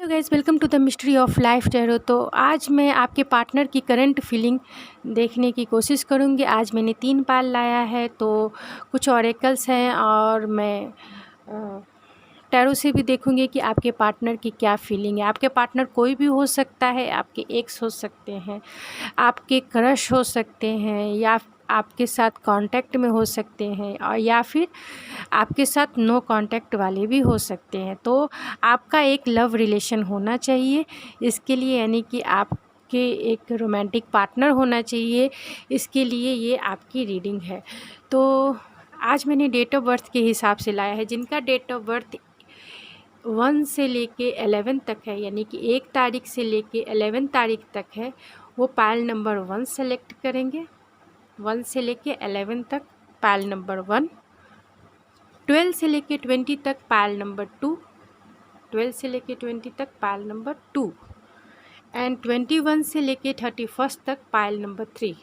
Hello guys, welcome to the mystery of life tarot. तो आज मैं आपके पार्टनर की करंट फीलिंग देखने की कोशिश करूंगी। आज मैंने 3 पाल लाया है, तो कुछ ऑरेकल्स हैं और मैं टैरो से भी देखूंगी कि आपके पार्टनर की क्या फीलिंग है। आपके पार्टनर कोई भी हो सकता है, आपके एक्स हो सकते हैं, आपके क्रश हो सकते हैं, या आपके साथ कांटेक्ट में हो सकते हैं, और या फिर आपके साथ नो कांटेक्ट वाले भी हो सकते हैं। तो आपका एक लव रिलेशन होना चाहिए इसके लिए, यानी कि आपके एक रोमांटिक पार्टनर होना चाहिए। इसके लिए ये आपकी रीडिंग है। तो आज मैंने डेट ऑफ बर्थ के हिसाब से लाया है। जिनका डेट ऑफ बर्थ 1 से लेके 11 तक है, यानी कि 1 तारीख से लेके 11 तारीख तक है, वो पायल नंबर 1 सेलेक्ट करेंगे। 1 से लेके 11 तक पायल नंबर 1, 12 से लेके 20 तक पायल नंबर 2, 12 से लेके 20 तक पायल नंबर 2, एंड 21 से लेके 31 तक पायल नंबर 3,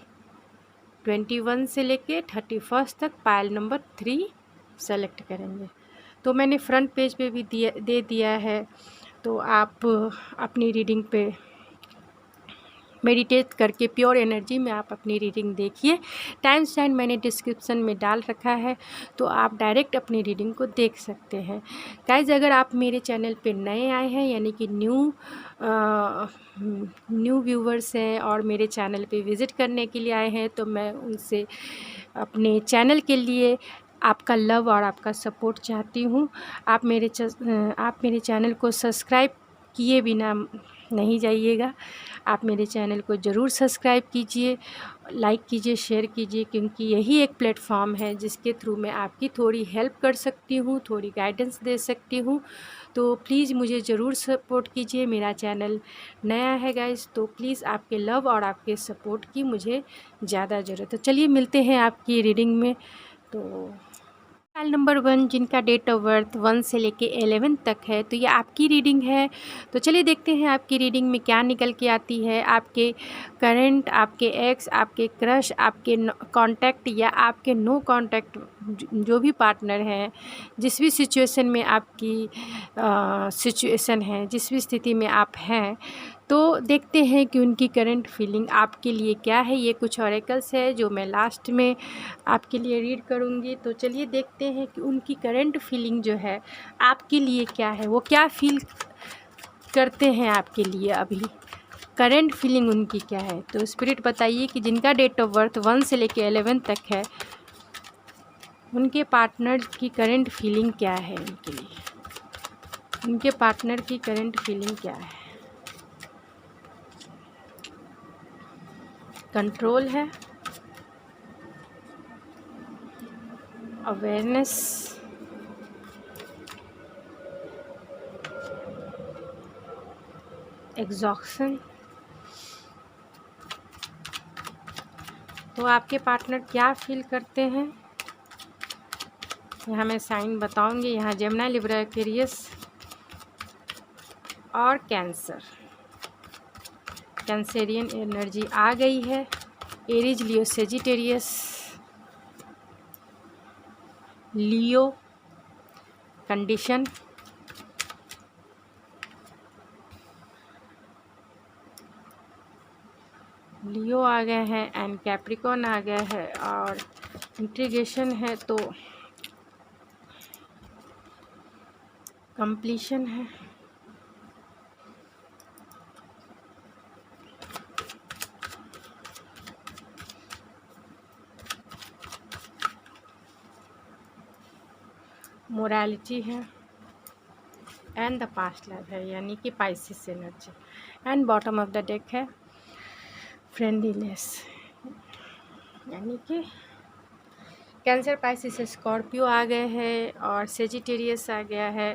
21 से लेके 31 तक पायल नंबर 3 सेलेक्ट करेंगे। तो मैंने फ्रंट पेज पे भी दे दिया है, तो आप अपनी रीडिंग पे मेडिटेट करके प्योर एनर्जी में आप अपनी रीडिंग देखिए। टाइम स्टैम्प मैंने डिस्क्रिप्शन में डाल रखा है, तो आप डायरेक्ट अपनी रीडिंग को देख सकते हैं। गाइज, अगर आप मेरे चैनल पे नए आए हैं, यानी कि न्यू व्यूवर्स हैं और मेरे चैनल पे विज़िट करने के लिए आए हैं, तो मैं उनसे अपने चैनल के लिए आपका लव और आपका सपोर्ट चाहती हूँ। आप मेरे चैनल को सब्सक्राइब किए बिना नहीं जाइएगा। आप मेरे चैनल को ज़रूर सब्सक्राइब कीजिए, लाइक कीजिए, शेयर कीजिए, क्योंकि यही एक प्लेटफॉर्म है जिसके थ्रू मैं आपकी थोड़ी हेल्प कर सकती हूँ, थोड़ी गाइडेंस दे सकती हूँ। तो प्लीज़ मुझे ज़रूर सपोर्ट कीजिए। मेरा चैनल नया है गाइस, तो प्लीज़ आपके लव और आपके सपोर्ट की मुझे ज़्यादा ज़रूरत है। चलिए मिलते हैं आपकी रीडिंग में। तो पायल नंबर 1, जिनका डेट ऑफ बर्थ 1 से लेके 11 तक है, तो ये आपकी रीडिंग है। तो चलिए देखते हैं आपकी रीडिंग में क्या निकल के आती है। आपके करंट, आपके एक्स, आपके क्रश, आपके कांटेक्ट या आपके नो कांटेक्ट जो भी पार्टनर हैं, जिस भी सिचुएशन में आपकी सिचुएशन है, जिस भी स्थिति में आप हैं, तो देखते हैं कि उनकी करंट फीलिंग आपके लिए क्या है। ये कुछ ऑरेकल्स है जो मैं लास्ट में आपके लिए रीड करूँगी। तो चलिए देखते हैं कि उनकी करंट फीलिंग जो है आपके लिए क्या है, वो क्या फील करते हैं आपके लिए अभी, करंट फीलिंग उनकी क्या है। तो स्पिरिट बताइए कि जिनका डेट ऑफ बर्थ 1 से लेके 11 तक है, उनके पार्टनर की करंट फीलिंग क्या है उनके लिए, उनके पार्टनर की करंट फीलिंग क्या है। कंट्रोल है, अवेयरनेस, एग्जॉक्शन। तो आपके पार्टनर क्या फील करते हैं, यहाँ मैं साइन बताऊंगी। यहाँ जेमिनी, लिब्रा, एक्वेरियस और कैंसर, कैंसेरियन एनर्जी आ गई है। एरीज, लियो, सेजिटेरियस, लियो कंडीशन, लियो आ गए हैं, एंड कैप्रिकॉन आ गया है, और इंट्रीगेशन है, तो कंप्लीशन है। मोरालिटी है, एंड द पास्ट लाइफ है, यानी कि Pisces energy, and bottom of the deck है फ्रेंडलीनेस, यानी कि कैंसर, पाइसिस, स्कॉर्पियो आ गए हैं, और सेजिटेरियस आ गया है।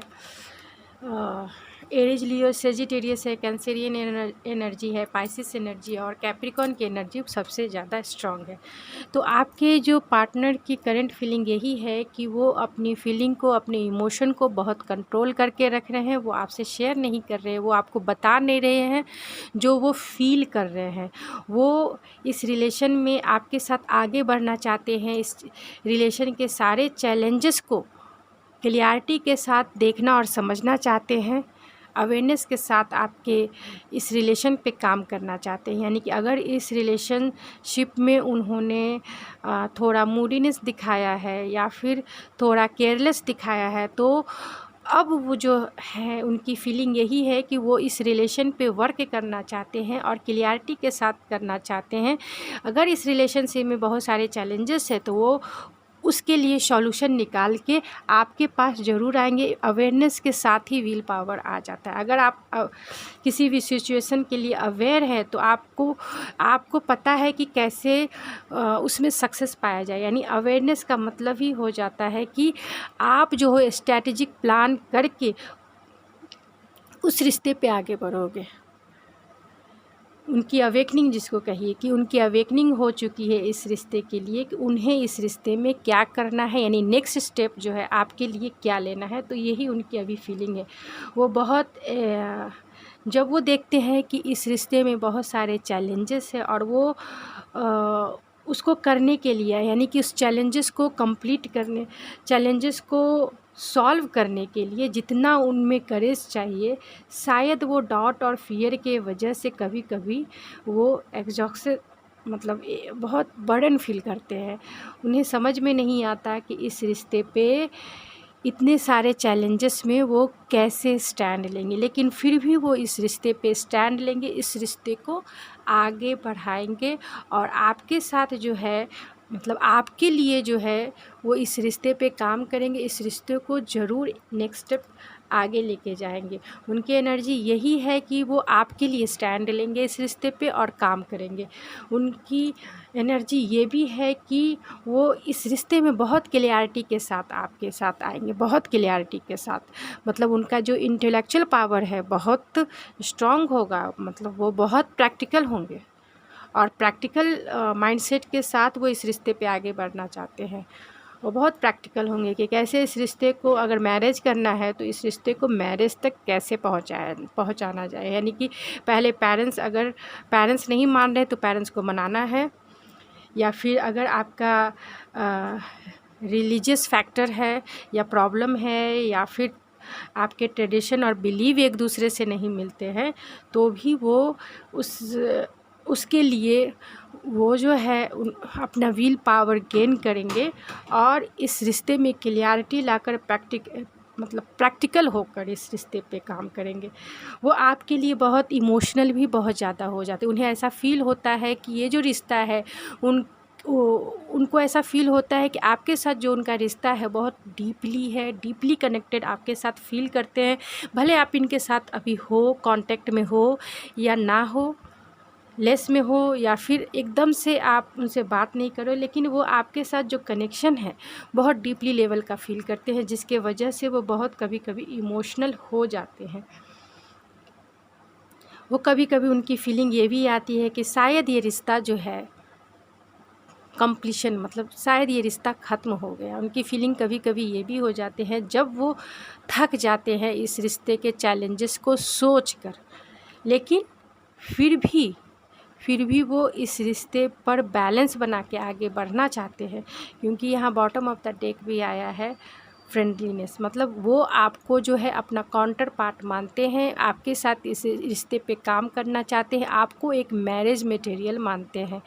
एरीज, लियो, सेजिटेरियस है, कैंसेरियन एनर्जी है, पाइसिस एनर्जी, और कैप्रिकॉन की एनर्जी सबसे ज़्यादा स्ट्रॉन्ग है। तो आपके जो पार्टनर की करंट फीलिंग यही है कि वो अपनी फीलिंग को, अपने इमोशन को बहुत कंट्रोल करके रख रहे हैं। वो आपसे शेयर नहीं कर रहे हैं, वो आपको बता नहीं रहे हैं जो वो फील कर रहे हैं। वो इस रिलेशन में आपके साथ आगे बढ़ना चाहते हैं, इस रिलेशन के सारे चैलेंजेस को क्लियरिटी के साथ देखना और समझना चाहते हैं। अवेयरनेस के साथ आपके इस रिलेशन पे काम करना चाहते हैं। यानी कि अगर इस रिलेशनशिप में उन्होंने थोड़ा मूडीनेस दिखाया है या फिर थोड़ा केयरलेस दिखाया है, तो अब वो जो है उनकी फीलिंग यही है कि वो इस रिलेशन पे वर्क करना चाहते हैं और क्लियरिटी के साथ करना चाहते हैं। अगर इस रिलेशनशिप में बहुत सारे चैलेंजेस है तो वो उसके लिए सॉल्यूशन निकाल के आपके पास ज़रूर आएंगे। अवेयरनेस के साथ ही विल पावर आ जाता है। अगर आप किसी भी सिचुएशन के लिए अवेयर है तो आपको पता है कि कैसे उसमें सक्सेस पाया जाए। यानी अवेयरनेस का मतलब ही हो जाता है कि आप जो है स्ट्रैटेजिक प्लान करके उस रिश्ते पे आगे बढ़ोगे। उनकी अवेकनिंग जिसको कहिए कि उनकी अवेकनिंग हो चुकी है इस रिश्ते के लिए कि उन्हें इस रिश्ते में क्या करना है, यानी नेक्स्ट स्टेप जो है आपके लिए क्या लेना है। तो यही उनकी अभी फीलिंग है। वो बहुत जब वो देखते हैं कि इस रिश्ते में बहुत सारे चैलेंजेस है और वो उसको करने के लिए, यानी कि उस चैलेंजेस को कंप्लीट करने, चैलेंजेस को सॉल्व करने के लिए जितना उनमें करेज चाहिए, शायद वो डाउट और फियर के वजह से कभी कभी वो एग्जॉस्ट मतलब बहुत बर्डन फील करते हैं। उन्हें समझ में नहीं आता कि इस रिश्ते पे इतने सारे चैलेंजेस में वो कैसे स्टैंड लेंगे, लेकिन फिर भी वो इस रिश्ते पे स्टैंड लेंगे, इस रिश्ते को आगे बढ़ाएंगे और आपके साथ जो है मतलब आपके लिए जो है वो इस रिश्ते पे काम करेंगे, इस रिश्ते को ज़रूर नेक्स्ट स्टेप आगे लेके जाएंगे। उनकी एनर्जी यही है कि वो आपके लिए स्टैंड लेंगे इस रिश्ते पे और काम करेंगे। उनकी एनर्जी ये भी है कि वो इस रिश्ते में बहुत क्लियरिटी के साथ आपके साथ आएंगे, बहुत क्लियरिटी के साथ। मतलब उनका जो इंटेलेक्चुअल पावर है बहुत स्ट्रॉन्ग होगा, मतलब वो बहुत प्रैक्टिकल होंगे और प्रैक्टिकल माइंडसेट के साथ वो इस रिश्ते पे आगे बढ़ना चाहते हैं। वो बहुत प्रैक्टिकल होंगे कि कैसे इस रिश्ते को, अगर मैरिज करना है तो इस रिश्ते को मैरिज तक कैसे पहुंचाना जाए। यानी कि पहले अगर पेरेंट्स नहीं मान रहे तो पेरेंट्स को मनाना है, या फिर अगर आपका रिलीजियस फैक्टर है या प्रॉब्लम है या फिर आपके ट्रेडिशन और बिलीव एक दूसरे से नहीं मिलते हैं, तो भी वो उसके लिए वो जो है अपना विल पावर गेन करेंगे और इस रिश्ते में क्लियरिटी लाकर प्रैक्टिकल होकर इस रिश्ते पे काम करेंगे। वो आपके लिए बहुत इमोशनल भी बहुत ज़्यादा हो जाते हैं। उन्हें ऐसा फील होता है कि ये जो रिश्ता है उनको ऐसा फील होता है कि आपके साथ जो उनका रिश्ता है बहुत डीपली कनेक्टेड आपके साथ फील करते हैं। भले आप इनके साथ अभी हो, कांटेक्ट में हो या ना हो, लेस में हो या फिर एकदम से आप उनसे बात नहीं करो, लेकिन वो आपके साथ जो कनेक्शन है बहुत डीपली लेवल का फील करते हैं, जिसके वजह से वो बहुत कभी कभी इमोशनल हो जाते हैं। वो कभी कभी उनकी फीलिंग ये भी आती है कि शायद ये रिश्ता जो है कंप्लीशन, मतलब शायद ये रिश्ता ख़त्म हो गया। उनकी फीलिंग कभी कभी ये भी हो जाते हैं जब वो थक जाते हैं इस रिश्ते के चैलेंजेस को सोचकर, लेकिन फिर भी वो इस रिश्ते पर बैलेंस बना के आगे बढ़ना चाहते हैं। क्योंकि यहाँ बॉटम ऑफ द डेक भी आया है फ्रेंडलीनेस, मतलब वो आपको जो है अपना काउंटर पार्ट मानते हैं, आपके साथ इस रिश्ते पे काम करना चाहते हैं, आपको एक मैरिज मटेरियल मानते हैं।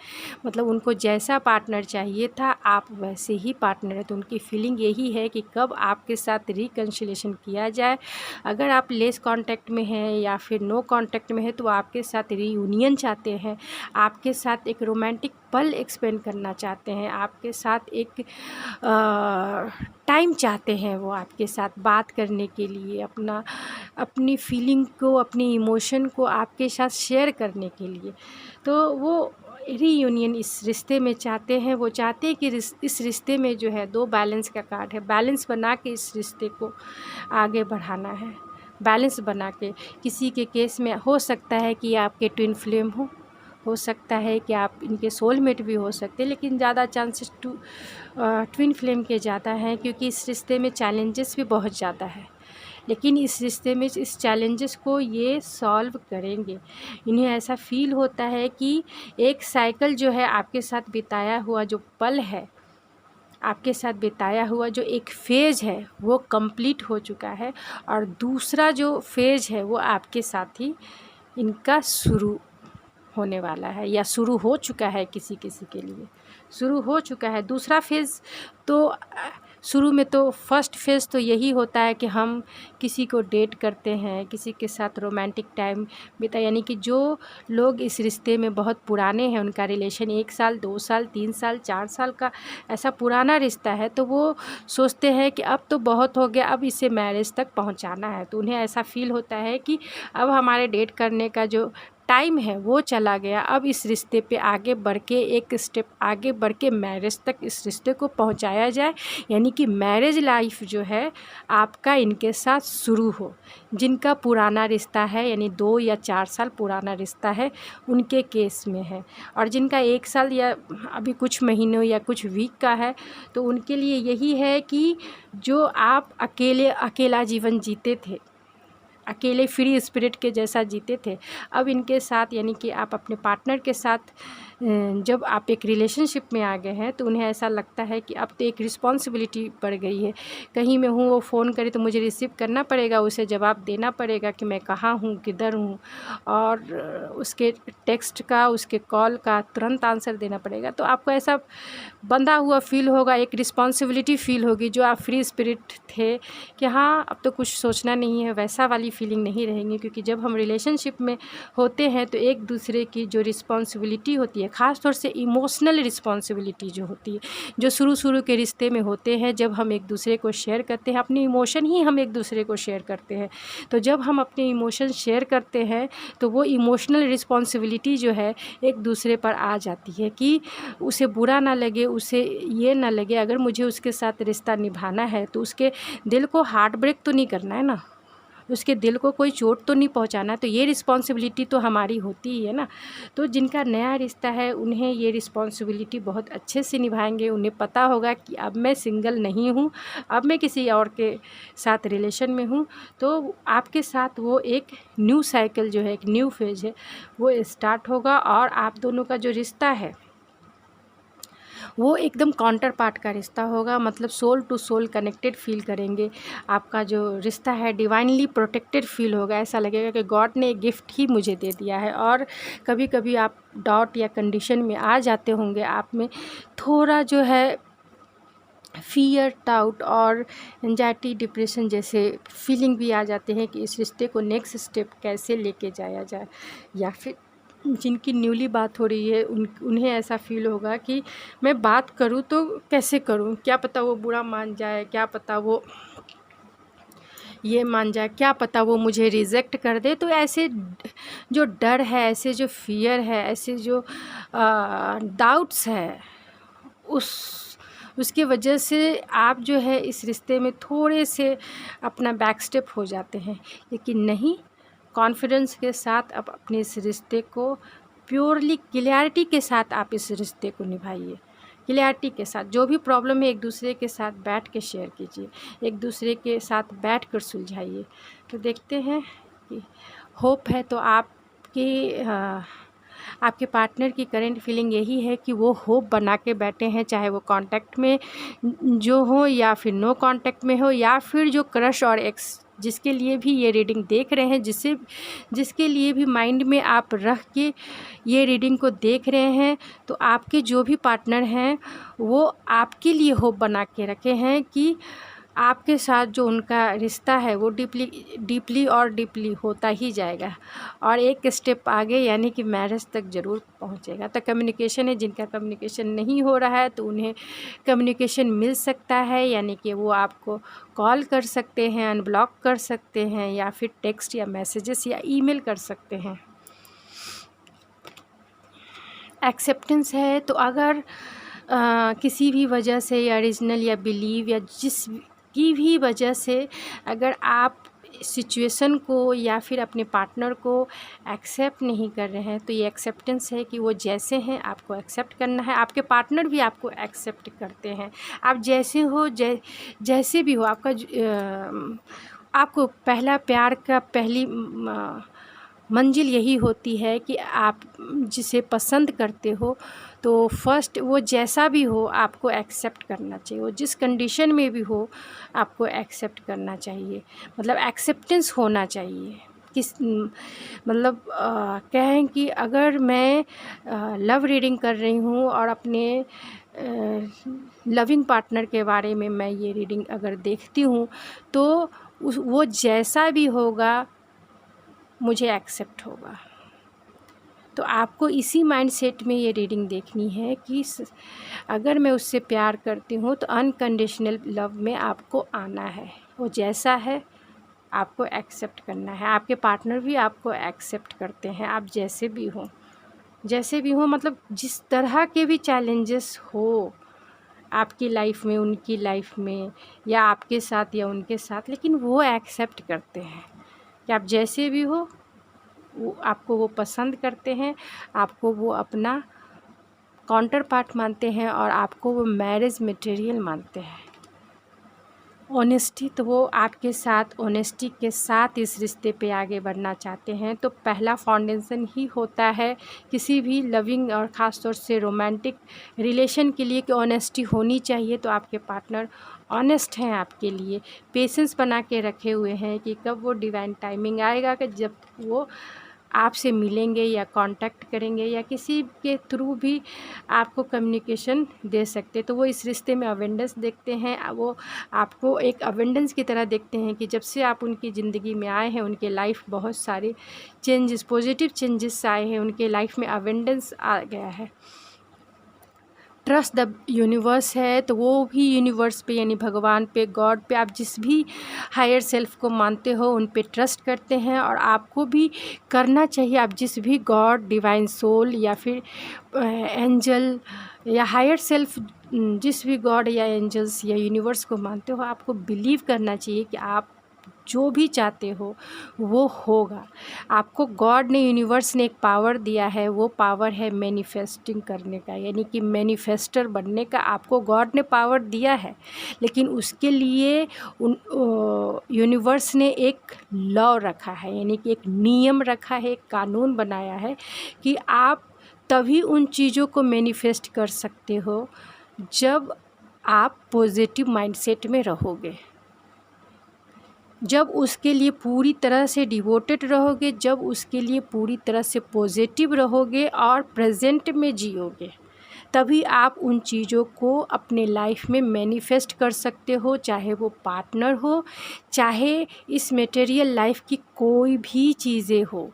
मतलब उनको जैसा पार्टनर चाहिए था आप वैसे ही पार्टनर है। तो उनकी फीलिंग यही है कि कब आपके साथ रिकन्सिलेशन किया जाए। अगर आप लेस कांटेक्ट में हैं या फिर नो कांटेक्ट में है तो आपके साथ रीयूनियन चाहते हैं, आपके साथ एक रोमांटिक पल एक्सपेंड करना चाहते हैं, आपके साथ एक टाइम चाहते हैं, वो आपके साथ बात करने के लिए, अपनी फीलिंग को, अपनी इमोशन को आपके साथ शेयर करने के लिए। तो वो रीयूनियन इस रिश्ते में चाहते हैं। वो चाहते हैं कि इस रिश्ते में जो है दो बैलेंस का कार्ड है, बैलेंस बना के इस रिश्ते को आगे बढ़ाना है। बैलेंस बना के, किसी के केस में हो सकता है कि आपके ट्विन फ्लेम हो सकता है कि आप इनके सोलमेट भी हो सकते हैं, लेकिन ज़्यादा चांसेस ट्विन फ्लेम के ज़्यादा हैं, क्योंकि इस रिश्ते में चैलेंजेस भी बहुत ज़्यादा है। लेकिन इस रिश्ते में इस चैलेंजेस को ये सॉल्व करेंगे। इन्हें ऐसा फील होता है कि एक साइकिल जो है आपके साथ बिताया हुआ जो पल है आपके साथ बिताया हुआ जो एक फ़ेज़ है वो कंप्लीट हो चुका है, और दूसरा जो फ़ेज़ है वो आपके साथ ही इनका शुरू होने वाला है, या शुरू हो चुका है। किसी किसी के लिए शुरू हो चुका है दूसरा फ़ेज़। तो शुरू में तो फर्स्ट फ़ेज़ तो यही होता है कि हम किसी को डेट करते हैं, किसी के साथ रोमांटिक टाइम बिता, यानी कि जो लोग इस रिश्ते में बहुत पुराने हैं, उनका रिलेशन 1 साल 2 साल 3 साल 4 साल का ऐसा पुराना रिश्ता है, तो वो सोचते हैं कि अब तो बहुत हो गया, अब इसे मैरिज तक पहुंचाना है। तो उन्हें ऐसा फ़ील होता है कि अब हमारे डेट करने का जो टाइम है वो चला गया, अब इस रिश्ते पे आगे बढ़ के एक स्टेप आगे बढ़ के मैरिज तक इस रिश्ते को पहुंचाया जाए, यानी कि मैरिज लाइफ जो है आपका इनके साथ शुरू हो। जिनका पुराना रिश्ता है, यानी 2 या 4 साल पुराना रिश्ता है, उनके केस में है, और जिनका 1 साल या अभी कुछ महीनों या कुछ वीक का है, तो उनके लिए यही है कि जो आप अकेला जीवन जीते थे, अकेले फ्री स्पिरिट के जैसा जीते थे, अब इनके साथ यानी कि आप अपने पार्टनर के साथ जब आप एक रिलेशनशिप में आ गए हैं, तो उन्हें ऐसा लगता है कि अब तो एक रिस्पॉन्सिबिलिटी बढ़ गई है। कहीं मैं हूँ, वो फ़ोन करे तो मुझे रिसीव करना पड़ेगा, उसे जवाब देना पड़ेगा कि मैं कहाँ हूँ, किधर हूँ, और उसके टेक्स्ट का, उसके कॉल का तुरंत आंसर देना पड़ेगा। तो आपको ऐसा बंधा हुआ फ़ील होगा, एक रिस्पॉन्सिबिलिटी फ़ील होगी। जो आप फ्री स्पिरिट थे कि हाँ अब तो कुछ सोचना नहीं है, वैसा वाली फीलिंग नहीं रहेंगी। क्योंकि जब हम रिलेशनशिप में होते हैं तो एक दूसरे की जो रिस्पॉन्सिबिलिटी होती है, ख़ास तौर से इमोशनल रिस्पॉन्सिबिलिटी जो होती है, जो शुरू के रिश्ते में होते हैं, जब हम एक दूसरे को शेयर करते हैं, अपने इमोशन ही हम एक दूसरे को शेयर करते हैं। तो जब हम अपने इमोशन शेयर करते हैं तो वो इमोशनल रिस्पॉन्सिबिलिटी जो है एक दूसरे पर आ जाती है कि उसे बुरा ना लगे, उसे ये ना लगे, अगर मुझे उसके साथ रिश्ता निभाना है तो उसके दिल को हार्ट ब्रेक तो नहीं करना है ना, उसके दिल को कोई चोट तो नहीं पहुंचाना। तो ये रिस्पॉन्सिबिलिटी तो हमारी होती ही है ना। तो जिनका नया रिश्ता है उन्हें ये रिस्पॉन्सिबिलिटी बहुत अच्छे से निभाएंगे। उन्हें पता होगा कि अब मैं सिंगल नहीं हूँ, अब मैं किसी और के साथ रिलेशन में हूँ। तो आपके साथ वो एक न्यू साइकिल जो है, एक न्यू फेज है, वो स्टार्ट होगा, और आप दोनों का जो रिश्ता है वो एकदम काउंटर पार्ट का रिश्ता होगा। मतलब soul to soul connected feel करेंगे। आपका जो रिश्ता है डिवाइनली प्रोटेक्टेड फील होगा। ऐसा लगेगा कि गॉड ने गिफ्ट ही मुझे दे दिया है। और कभी कभी आप डाउट या कंडीशन में आ जाते होंगे, आप में थोड़ा जो है फियर, डाउट और एंजाइटी, डिप्रेशन जैसे फीलिंग भी आ जाते हैं कि इस रिश्ते को नेक्स्ट स्टेप कैसे लेके जाया जाए। या फिर जिनकी न्यूली बात हो रही है उन्हें ऐसा फील होगा कि मैं बात करूं तो कैसे करूं, क्या पता वो बुरा मान जाए, क्या पता वो ये मान जाए, क्या पता वो मुझे रिजेक्ट कर दे। तो ऐसे जो डर है, ऐसे जो फियर है, ऐसे जो डाउट्स है, उसकी वजह से आप जो है इस रिश्ते में थोड़े से अपना बैक स्टेप हो जाते हैं। लेकिन नहीं, कॉन्फिडेंस के साथ आप अपने इस रिश्ते को प्योरली क्लियरिटी के साथ आप इस रिश्ते को निभाइए। क्लियरिटी के साथ जो भी प्रॉब्लम है एक दूसरे के साथ बैठ के शेयर कीजिए, एक दूसरे के साथ बैठ कर सुलझाइए। तो देखते हैं कि होप है तो आपके पार्टनर की करंट फीलिंग यही है कि वो होप बना के बैठे हैं, चाहे वो कांटेक्ट में जो हो या फिर नो कांटेक्ट में हो, या फिर जो क्रश और एक्स जिसके लिए भी ये रीडिंग देख रहे हैं, जिसके लिए भी माइंड में आप रख के ये रीडिंग को देख रहे हैं, तो आपके जो भी पार्टनर हैं वो आपके लिए होप बना के रखे हैं कि आपके साथ जो उनका रिश्ता है वो डीपली होता ही जाएगा, और एक स्टेप आगे यानी कि मैरिज तक ज़रूर पहुंचेगा। तो कम्युनिकेशन है, जिनका कम्युनिकेशन नहीं हो रहा है तो उन्हें कम्युनिकेशन मिल सकता है, यानी कि वो आपको कॉल कर सकते हैं, अनब्लॉक कर सकते हैं, या फिर टेक्स्ट या मैसेजेस या ईमेल कर सकते हैं। एक्सेप्टेंस है, तो अगर किसी भी वजह से या रीजनल या बिलीव या जिस की भी वजह से अगर आप सिचुएशन को या फिर अपने पार्टनर को एक्सेप्ट नहीं कर रहे हैं, तो ये एक्सेप्टेंस है कि वो जैसे हैं आपको एक्सेप्ट करना है। आपके पार्टनर भी आपको एक्सेप्ट करते हैं, आप जैसे हो, जैसे भी हो। आपको पहला प्यार का पहली मंजिल यही होती है कि आप जिसे पसंद करते हो तो फर्स्ट वो जैसा भी हो आपको एक्सेप्ट करना चाहिए, वो जिस कंडीशन में भी हो आपको एक्सेप्ट करना चाहिए, मतलब एक्सेप्टेंस होना चाहिए। मतलब कहें कि अगर मैं लव रीडिंग कर रही हूँ और अपने लविंग पार्टनर के बारे में मैं ये रीडिंग अगर देखती हूँ तो वो जैसा भी होगा मुझे एक्सेप्ट होगा। तो आपको इसी माइंडसेट में ये रीडिंग देखनी है कि अगर मैं उससे प्यार करती हूँ तो अनकंडीशनल लव में आपको आना है, वो जैसा है आपको एक्सेप्ट करना है। आपके पार्टनर भी आपको एक्सेप्ट करते हैं, आप जैसे भी हो, मतलब जिस तरह के भी चैलेंजेस हो आपकी लाइफ में, उनकी लाइफ में, या आपके साथ या उनके साथ, लेकिन वो एक्सेप्ट करते हैं कि आप जैसे भी हो, वो आपको वो पसंद करते हैं, आपको वो अपना काउंटर पार्ट मानते हैं और आपको वो मैरिज मटेरियल मानते हैं। ऑनेस्टी, तो वो आपके साथ ऑनेस्टी के साथ इस रिश्ते पे आगे बढ़ना चाहते हैं। तो पहला फाउंडेशन ही होता है किसी भी लविंग और ख़ास तौर से रोमांटिक रिलेशन के लिए कि ऑनेस्टी होनी चाहिए। तो आपके पार्टनर ऑनेस्ट हैं आपके लिए, पेशेंस बना के रखे हुए हैं कि कब वो डिवाइन टाइमिंग आएगा कि जब वो आपसे मिलेंगे या कांटेक्ट करेंगे या किसी के थ्रू भी आपको कम्युनिकेशन दे सकते। तो वो इस रिश्ते में अवेंडेंस देखते हैं, वो आपको एक अवेंडेंस की तरह देखते हैं कि जब से आप उनकी ज़िंदगी में आए हैं उनके लाइफ बहुत सारे चेंजेस, पॉजिटिव चेंजेस आए हैं, उनके लाइफ में अवेंडेंस आ गया है। ट्रस्ट द यूनिवर्स है, तो वो भी यूनिवर्स पे यानी भगवान पे, गॉड पे, आप जिस भी हायर सेल्फ को मानते हो उन पे ट्रस्ट करते हैं और आपको भी करना चाहिए। आप जिस भी गॉड, डिवाइन सोल या फिर एंजल या हायर सेल्फ, जिस भी गॉड या एंजल्स या यूनिवर्स को मानते हो, आपको बिलीव करना चाहिए कि आप जो भी चाहते हो वो होगा। आपको गॉड ने, यूनिवर्स ने एक पावर दिया है, वो पावर है मैनिफेस्टिंग करने का, यानी कि मैनिफेस्टर बनने का आपको गॉड ने पावर दिया है। लेकिन उसके लिए यूनिवर्स ने एक लॉ रखा है, यानी कि एक नियम रखा है, एक कानून बनाया है कि आप तभी उन चीज़ों को मैनिफेस्ट कर सकते हो जब आप पॉजिटिव माइंडसेट में रहोगे, जब उसके लिए पूरी तरह से डिवोटेड रहोगे, जब उसके लिए पूरी तरह से पॉजिटिव रहोगे और प्रेजेंट में जियोगे, तभी आप उन चीज़ों को अपने लाइफ में मैनिफेस्ट कर सकते हो। चाहे वो पार्टनर हो, चाहे इस मटेरियल लाइफ की कोई भी चीज़ें हो,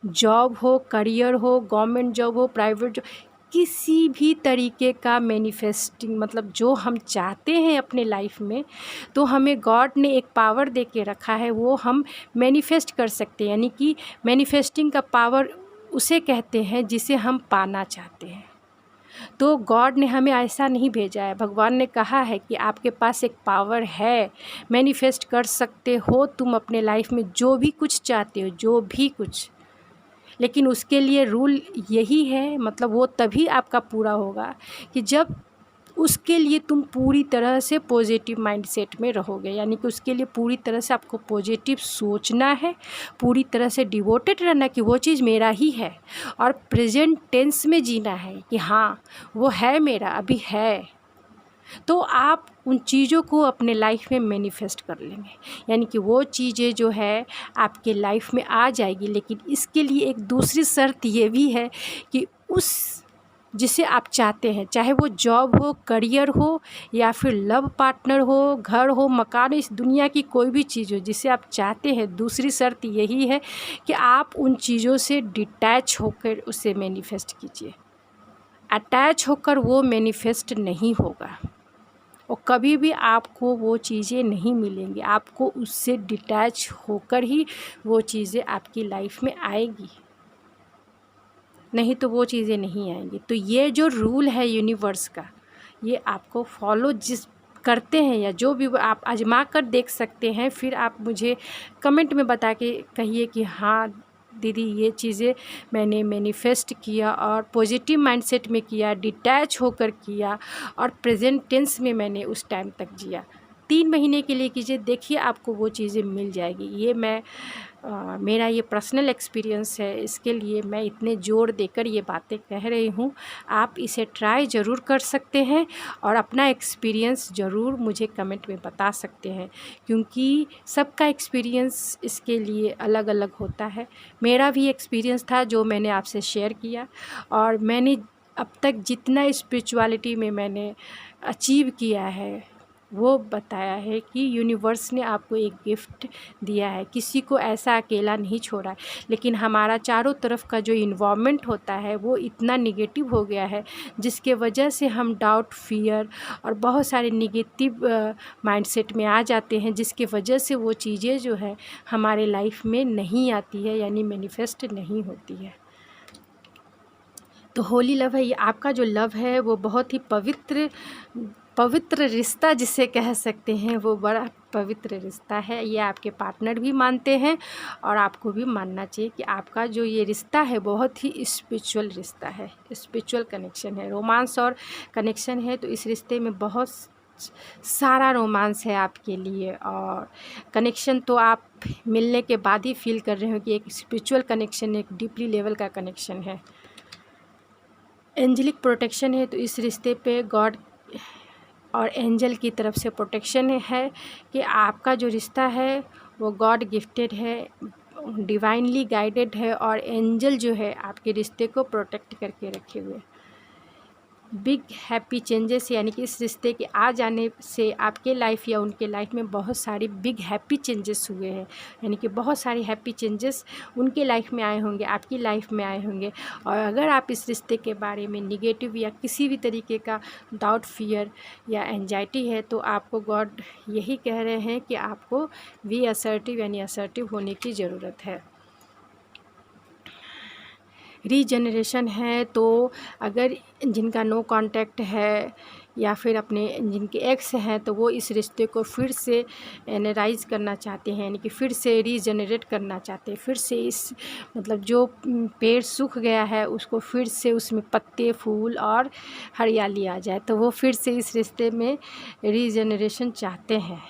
जॉब हो, करियर हो, गवर्नमेंट जॉब हो, प्राइवेट जॉब, किसी भी तरीके का मैनिफेस्टिंग, मतलब जो हम चाहते हैं अपने लाइफ में, तो हमें गॉड ने एक पावर दे के रखा है, वो हम मैनिफेस्ट कर सकते हैं। यानी कि मैनिफेस्टिंग का पावर उसे कहते हैं जिसे हम पाना चाहते हैं। तो गॉड ने हमें ऐसा नहीं भेजा है, भगवान ने कहा है कि आपके पास एक पावर है, मैनिफेस्ट कर सकते हो तुम अपने लाइफ में जो भी कुछ चाहते हो, जो भी कुछ। लेकिन उसके लिए रूल यही है, मतलब वो तभी आपका पूरा होगा कि जब उसके लिए तुम पूरी तरह से पॉजिटिव माइंडसेट में रहोगे। यानी कि उसके लिए पूरी तरह से आपको पॉजिटिव सोचना है, पूरी तरह से डिवोटेड रहना कि वो चीज़ मेरा ही है, और प्रेजेंट टेंस में जीना है कि हाँ वो है मेरा, अभी है। तो आप उन चीज़ों को अपने लाइफ में मैनिफेस्ट कर लेंगे, यानी कि वो चीज़ें जो है आपके लाइफ में आ जाएगी। लेकिन इसके लिए एक दूसरी शर्त ये भी है कि उस जिसे आप चाहते हैं, चाहे वो जॉब हो, करियर हो, या फिर लव पार्टनर हो, घर हो, मकान, इस दुनिया की कोई भी चीज़ हो जिसे आप चाहते हैं, दूसरी शर्त यही है कि आप उन चीज़ों से डिटैच होकर उसे मैनिफेस्ट कीजिए। अटैच होकर वो मैनिफेस्ट नहीं होगा और कभी भी आपको वो चीज़ें नहीं मिलेंगी। आपको उससे डिटैच होकर ही वो चीज़ें आपकी लाइफ में आएगी, नहीं तो वो चीज़ें नहीं आएंगी। तो ये जो रूल है यूनिवर्स का, ये आपको फॉलो जिस करते हैं या जो भी आप आजमा कर देख सकते हैं, फिर आप मुझे कमेंट में बता के कहिए कि हाँ दीदी ये चीज़ें मैंने मैनिफेस्ट किया और पॉजिटिव माइंडसेट में किया, डिटैच होकर किया और प्रेजेंट टेंस में मैंने उस टाइम तक जिया। 3 महीने के लिए कीजिए, देखिए आपको वो चीज़ें मिल जाएगी। ये मेरा ये पर्सनल एक्सपीरियंस है, इसके लिए मैं इतने ज़ोर देकर ये बातें कह रही हूँ। आप इसे ट्राई ज़रूर कर सकते हैं और अपना एक्सपीरियंस ज़रूर मुझे कमेंट में बता सकते हैं, क्योंकि सबका एक्सपीरियंस इसके लिए अलग अलग होता है। मेरा भी एक्सपीरियंस था जो मैंने आपसे शेयर किया, और मैंने अब तक जितना स्पिरिचुअलिटी में मैंने अचीव किया है वो बताया है कि यूनिवर्स ने आपको एक गिफ्ट दिया है, किसी को ऐसा अकेला नहीं छोड़ा है। लेकिन हमारा चारों तरफ का जो इन्वायरमेंट होता है वो इतना निगेटिव हो गया है, जिसके वजह से हम डाउट, फियर और बहुत सारे निगेटिव माइंडसेट में आ जाते हैं, जिसके वजह से वो चीज़ें जो है हमारे लाइफ में नहीं आती है, यानी मैनिफेस्ट नहीं होती है। तो होली लव है, ये आपका जो लव है वो बहुत ही पवित्र रिश्ता जिसे कह सकते हैं, वो बड़ा पवित्र रिश्ता है। ये आपके पार्टनर भी मानते हैं और आपको भी मानना चाहिए कि आपका जो ये रिश्ता है बहुत ही स्पिरिचुअल रिश्ता है, स्पिरिचुअल कनेक्शन है, रोमांस और कनेक्शन है। तो इस रिश्ते में बहुत सारा रोमांस है आपके लिए, और कनेक्शन तो आप मिलने के बाद ही फील कर रहे हो कि एक स्पिरिचुअल कनेक्शन, एक डीपली लेवल का कनेक्शन है। एंजेलिक प्रोटेक्शन है, तो इस रिश्ते पे गॉड और एंजल की तरफ से प्रोटेक्शन है कि आपका जो रिश्ता है वो गॉड गिफ्टेड है, डिवाइनली गाइडेड है, और एंजल जो है आपके रिश्ते को प्रोटेक्ट करके रखे हुए। बिग हैप्पी चेंजेस, यानी कि इस रिश्ते के आ जाने से आपके लाइफ या उनके लाइफ में बहुत सारी बिग हैप्पी चेंजेस हुए हैं, यानी कि बहुत सारी हैप्पी चेंजेस उनके लाइफ में आए होंगे, आपकी लाइफ में आए होंगे। और अगर आप इस रिश्ते के बारे में निगेटिव या किसी भी तरीके का डाउट, फियर या एंजाइटी है, तो आपको गॉड यही कह रहे हैं कि आपको बी असर्टिव, यानी असर्टिव होने की ज़रूरत है। रीजनरेशन है, तो अगर जिनका नो कांटेक्ट है या फिर अपने जिनके एक्स हैं, तो वो इस रिश्ते को फिर से एनराइज करना चाहते हैं, यानी कि फिर से रीजनरेट करना चाहते हैं, फिर से इस मतलब जो पेड़ सूख गया है उसको फिर से उसमें पत्ते, फूल और हरियाली आ जाए, तो वो फिर से इस रिश्ते में रीजनरेशन चाहते हैं।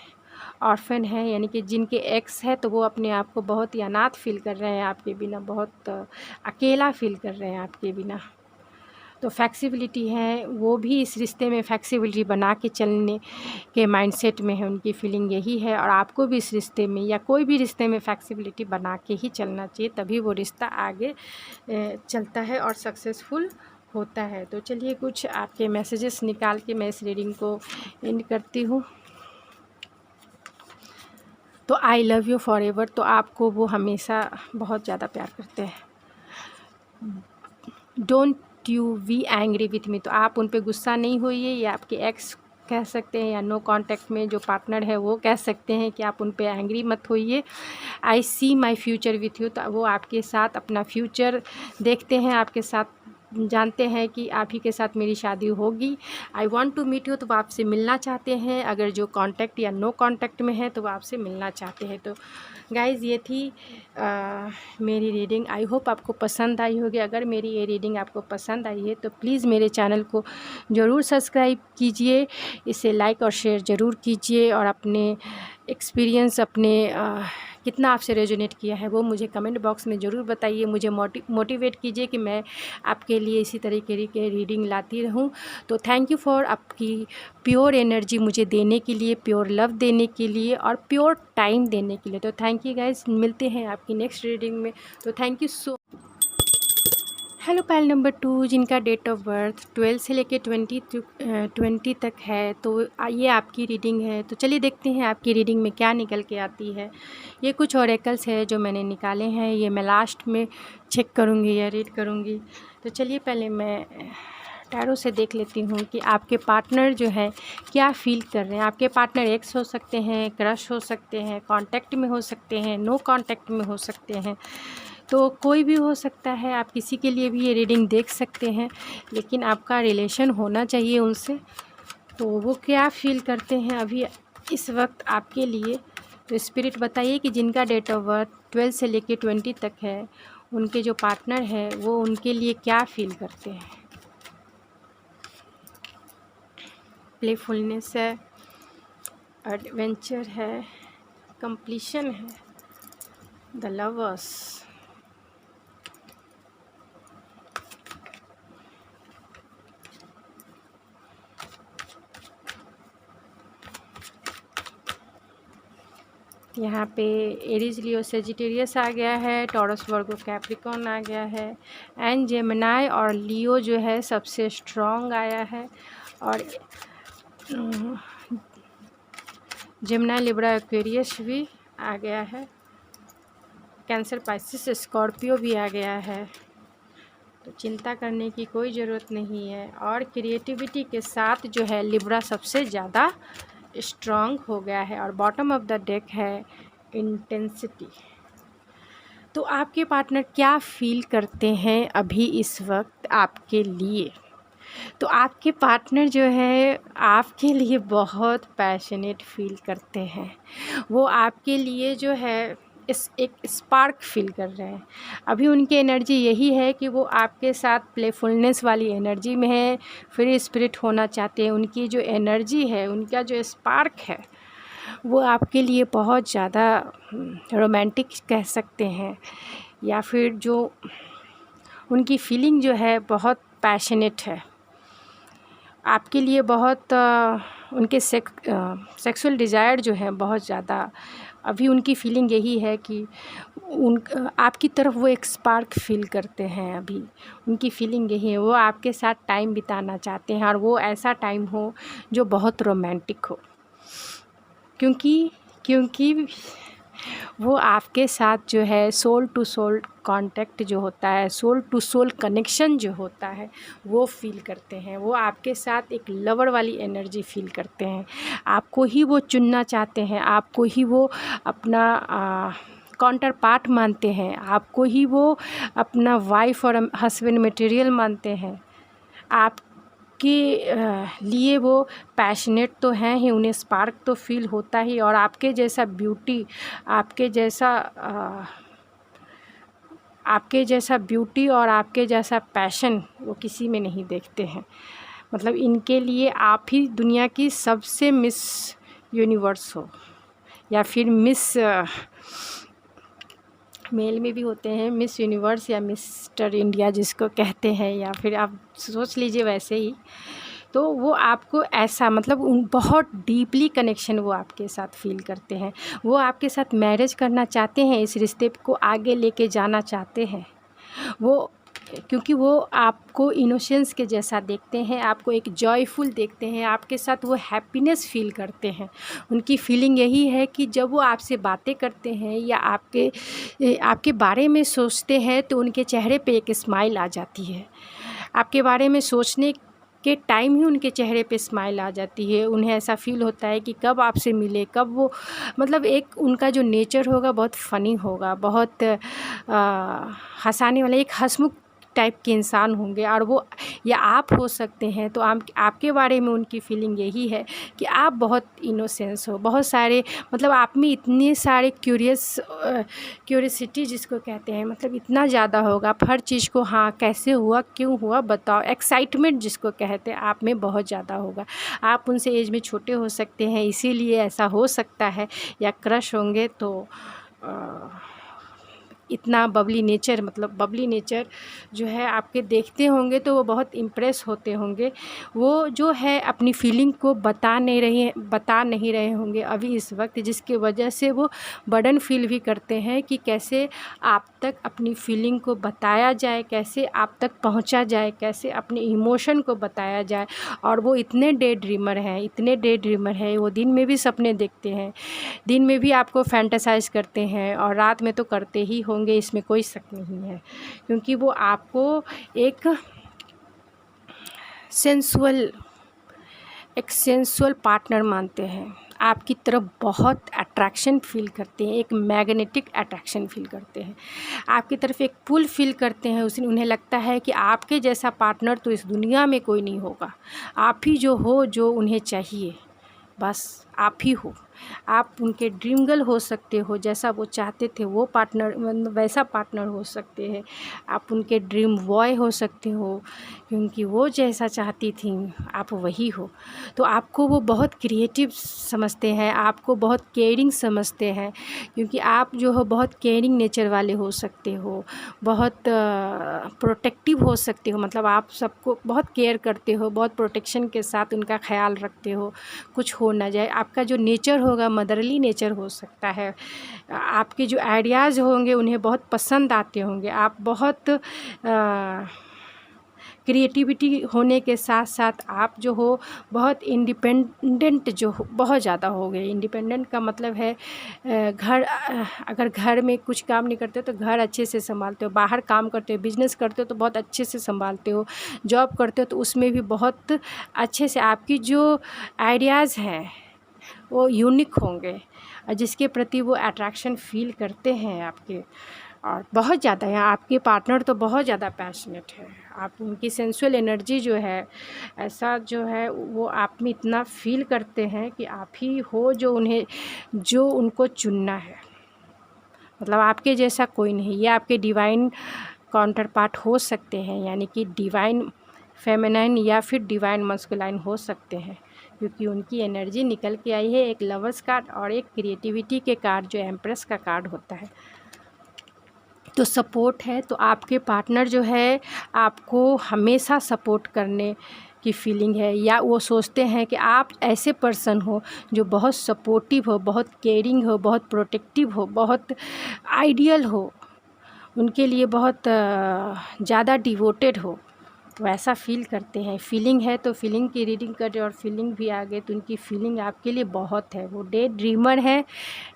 ऑर्फन है, यानी कि जिनके एक्स है तो वो अपने आप को बहुत ही अनाथ फील कर रहे हैं आपके बिना, बहुत अकेला फील कर रहे हैं आपके बिना। तो फ्लेक्सिबिलिटी है, वो भी इस रिश्ते में फ्लेक्सिबिलिटी बना के चलने के माइंडसेट में है, उनकी फीलिंग यही है। और आपको भी इस रिश्ते में या कोई भी रिश्ते में फ्लेक्सिबिलिटी बना के ही चलना चाहिए, तभी वो रिश्ता आगे चलता है और सक्सेसफुल होता है। तो चलिए कुछ आपके मैसेजेस निकाल के मैं इस रीडिंग को एंड करती हूँ। तो I love you for ever, तो आपको वो हमेशा बहुत ज़्यादा प्यार करते हैं। Don't you be angry with me, तो आप उन पे गुस्सा नहीं होइए, या आपके एक्स कह सकते हैं, या नो कांटेक्ट में जो पार्टनर है वो कह सकते हैं कि आप उन पे एंग्री मत होइए। आई सी माई फ्यूचर विथ यू, तो वो आपके साथ अपना फ्यूचर देखते हैं, आपके साथ जानते हैं कि आप ही के साथ मेरी शादी होगी। I want to meet you, तो वो आपसे मिलना चाहते हैं, अगर जो कांटेक्ट या नो कांटेक्ट में है तो वो आपसे मिलना चाहते हैं। तो गाइज़ ये थी मेरी रीडिंग, आई होप आपको पसंद आई होगी। अगर मेरी ये रीडिंग आपको पसंद आई है तो प्लीज़ मेरे चैनल को ज़रूर सब्सक्राइब कीजिए, इसे लाइक और शेयर ज़रूर कीजिए, और अपने एक्सपीरियंस, अपने कितना आपसे रेजोनेट किया है वो मुझे कमेंट बॉक्स में ज़रूर बताइए, मुझे मोटिवेट कीजिए कि मैं आपके लिए इसी तरीके की रीडिंग लाती रहूं। तो थैंक यू फॉर आपकी प्योर एनर्जी मुझे देने के लिए, प्योर लव देने के लिए, और प्योर टाइम देने के लिए। तो थैंक यू गाइज, मिलते हैं आपकी नेक्स्ट रीडिंग में। तो thank you so. Hello pile number 2, जिनका डेट ऑफ बर्थ 12 से लेके 20 तक है, तो ये आपकी रीडिंग है। तो चलिए देखते हैं आपकी रीडिंग में क्या निकल के आती है। ये कुछ ऑरेकल्स है जो मैंने निकाले हैं, ये मैं लास्ट में चेक करूँगी या रीड करूँगी। तो चलिए पहले मैं टैरो से देख लेती हूँ कि आपके पार्टनर जो है क्या फ़ील कर रहे हैं। आपके पार्टनर एक्स हो सकते हैं, क्रश हो सकते हैं, कांटेक्ट में हो सकते हैं, नो कांटेक्ट में हो सकते हैं, तो कोई भी हो सकता है। आप किसी के लिए भी ये रीडिंग देख सकते हैं, लेकिन आपका रिलेशन होना चाहिए उनसे। तो वो क्या फ़ील करते हैं अभी इस वक्त आपके लिए। तो स्पिरिट बताइए कि जिनका डेट ऑफ बर्थ 12 से लेके 20 तक है, उनके जो पार्टनर है वो उनके लिए क्या फ़ील करते हैं। प्लेफुलनेस है, एडवेंचर है, कंप्लीशन है, द लवर्स। यहाँ पे एरीज लियो सेजिटेरियस आ गया है, टॉरस वर्गो कैप्रिकॉन आ गया है, एंड जेमिनाई और लियो जो है सबसे स्ट्रॉन्ग आया है, और जेमिनाई लिब्रा एक्वेरियस भी आ गया है, कैंसर पाइसिस स्कॉर्पियो भी आ गया है। तो चिंता करने की कोई ज़रूरत नहीं है। और क्रिएटिविटी के साथ जो है लिब्रा सबसे ज़्यादा स्ट्रॉन्ग हो गया है। और बॉटम ऑफ द डेक है इंटेंसिटी। तो आपके पार्टनर क्या फील करते हैं अभी इस वक्त आपके लिए? तो आपके पार्टनर जो है आपके लिए बहुत पैशनेट फील करते हैं। वो आपके लिए जो है एक स्पार्क फील कर रहे हैं। अभी उनकी एनर्जी यही है कि वो आपके साथ प्लेफुलनेस वाली एनर्जी में है, फ्री स्पिरिट होना चाहते हैं। उनकी जो एनर्जी है, उनका जो स्पार्क है, वो आपके लिए बहुत ज़्यादा रोमांटिक कह सकते हैं, या फिर जो उनकी फीलिंग जो है बहुत पैशनेट है आपके लिए। बहुत उनके सेक्सुअल डिज़ायर जो है बहुत ज़्यादा, अभी उनकी फीलिंग यही है कि आपकी तरफ वो एक स्पार्क फील करते हैं। अभी उनकी फीलिंग यही है, वो आपके साथ टाइम बिताना चाहते हैं, और वो ऐसा टाइम हो जो बहुत रोमांटिक हो, क्योंकि वो आपके साथ जो है सोल टू सोल कांटेक्ट जो होता है, सोल टू सोल कनेक्शन जो होता है, वो फील करते हैं। वो आपके साथ एक लवर वाली एनर्जी फील करते हैं। आपको ही वो चुनना चाहते हैं, आपको ही वो अपना काउंटर पार्ट मानते हैं, आपको ही वो अपना वाइफ और हस्बैंड मटेरियल मानते हैं। आप के लिए वो पैशनेट तो हैं ही, उन्हें स्पार्क तो फील होता ही। और आपके जैसा ब्यूटी, आपके जैसा ब्यूटी और आपके जैसा पैशन वो किसी में नहीं देखते हैं। मतलब इनके लिए आप ही दुनिया की सबसे मिस यूनिवर्स हो, या फिर मिस मेल में भी होते हैं मिस यूनिवर्स या मिस्टर इंडिया जिसको कहते हैं, या फिर आप सोच लीजिए वैसे ही। तो वो आपको ऐसा मतलब बहुत डीपली कनेक्शन वो आपके साथ फील करते हैं। वो आपके साथ मैरिज करना चाहते हैं, इस रिश्ते को आगे लेके जाना चाहते हैं। वो क्योंकि वो आपको इनोसेंस के जैसा देखते हैं, आपको एक जॉयफुल देखते हैं, आपके साथ वो हैप्पीनेस फील करते हैं। उनकी फीलिंग यही है कि जब वो आपसे बातें करते हैं या आपके बारे में सोचते हैं, तो उनके चेहरे पे एक स्माइल आ जाती है। आपके बारे में सोचने के टाइम ही उनके चेहरे पे स्माइल आ जाती है। उन्हें ऐसा फील होता है कि कब आपसे मिले, कब वो मतलब एक उनका जो नेचर होगा बहुत फ़नी होगा, बहुत हँसाने वाला, एक हँसमुख टाइप के इंसान होंगे। और वो या आप हो सकते हैं। तो आपके बारे में उनकी फीलिंग यही है कि आप बहुत इनोसेंस हो, बहुत सारे मतलब आप में इतने सारे क्यूरियसिटी जिसको कहते हैं, मतलब इतना ज़्यादा होगा। आप हर चीज़ को हाँ कैसे हुआ, क्यों हुआ, बताओ, एक्साइटमेंट जिसको कहते हैं आप में बहुत ज़्यादा होगा। आप उनसे एज में छोटे हो सकते हैं, इसीलिए ऐसा हो सकता है। या क्रश होंगे तो इतना बबली नेचर, मतलब बबली नेचर जो है आपके देखते होंगे तो वो बहुत इम्प्रेस होते होंगे। वो जो है अपनी फीलिंग को बता नहीं रहे होंगे अभी इस वक्त, जिसकी वजह से वो बर्डन फील भी करते हैं कि कैसे आप तक अपनी फीलिंग को बताया जाए, कैसे आप तक पहुंचा जाए, कैसे अपने इमोशन को बताया जाए। और वो इतने डे ड्रीमर हैं, वो दिन में भी सपने देखते हैं, दिन में भी आपको फैंटेसाइज करते हैं, और रात में तो करते ही होंगे, इसमें कोई शक नहीं है। क्योंकि वो आपको एक सेंसुअल पार्टनर मानते हैं। आपकी तरफ बहुत अट्रैक्शन फील करते हैं, एक मैग्नेटिक अट्रैक्शन फील करते हैं, आपकी तरफ एक पुल फील करते हैं। उन्हें लगता है कि आपके जैसा पार्टनर तो इस दुनिया में कोई नहीं होगा, आप ही जो हो जो उन्हें चाहिए, बस आप ही हो। आप उनके ड्रीम गर्ल हो सकते हो, जैसा वो चाहते थे वो पार्टनर वैसा पार्टनर हो सकते हैं। आप उनके ड्रीम बॉय हो सकते हो, क्योंकि वो जैसा चाहती थी आप वही हो। तो आपको वो बहुत क्रिएटिव समझते हैं, आपको बहुत केयरिंग समझते हैं, क्योंकि आप जो हो बहुत केयरिंग नेचर वाले हो सकते हो, बहुत प्रोटेक्टिव हो सकते हो। मतलब आप सबको बहुत केयर करते हो, बहुत प्रोटेक्शन के साथ उनका ख्याल रखते हो, कुछ हो ना जाए। आपका जो नेचर होगा मदरली नेचर हो सकता है। आपके जो आइडियाज़ होंगे उन्हें बहुत पसंद आते होंगे। आप बहुत क्रिएटिविटी होने के साथ साथ आप जो हो बहुत इंडिपेंडेंट जो हो बहुत ज़्यादा हो गए। इंडिपेंडेंट का मतलब है अगर घर में कुछ काम नहीं करते तो घर अच्छे से संभालते हो, बाहर काम करते हो, बिजनेस करते हो तो बहुत अच्छे से संभालते हो, जॉब करते हो तो उसमें भी बहुत अच्छे से आपकी जो आइडियाज़ हैं वो यूनिक होंगे, और जिसके प्रति वो अट्रैक्शन फील करते हैं आपके, और बहुत ज़्यादा है। आपके पार्टनर तो बहुत ज़्यादा पैशनेट है। आप उनकी सेंसुअल एनर्जी जो है ऐसा जो है वो आप में इतना फील करते हैं कि आप ही हो जो उनको चुनना है। मतलब आपके जैसा कोई नहीं। ये आपके डिवाइन काउंटर पार्ट हो सकते हैं, यानी कि डिवाइन फेमिनाइन या फिर डिवाइन मस्कुलाइन हो सकते हैं, क्योंकि उनकी एनर्जी निकल के आई है एक लवर्स कार्ड और एक क्रिएटिविटी के कार्ड जो एम्प्रेस का कार्ड होता है। तो सपोर्ट है, तो आपके पार्टनर जो है आपको हमेशा सपोर्ट करने की फीलिंग है, या वो सोचते हैं कि आप ऐसे पर्सन हो जो बहुत सपोर्टिव हो, बहुत केयरिंग हो, बहुत प्रोटेक्टिव हो, बहुत आइडियल हो, उनके लिए बहुत ज़्यादा डिवोटेड हो, वैसा फील करते हैं। फीलिंग है तो फीलिंग की रीडिंग करें, और फीलिंग भी आ गए तो उनकी फीलिंग आपके लिए बहुत है। वो डे ड्रीमर है,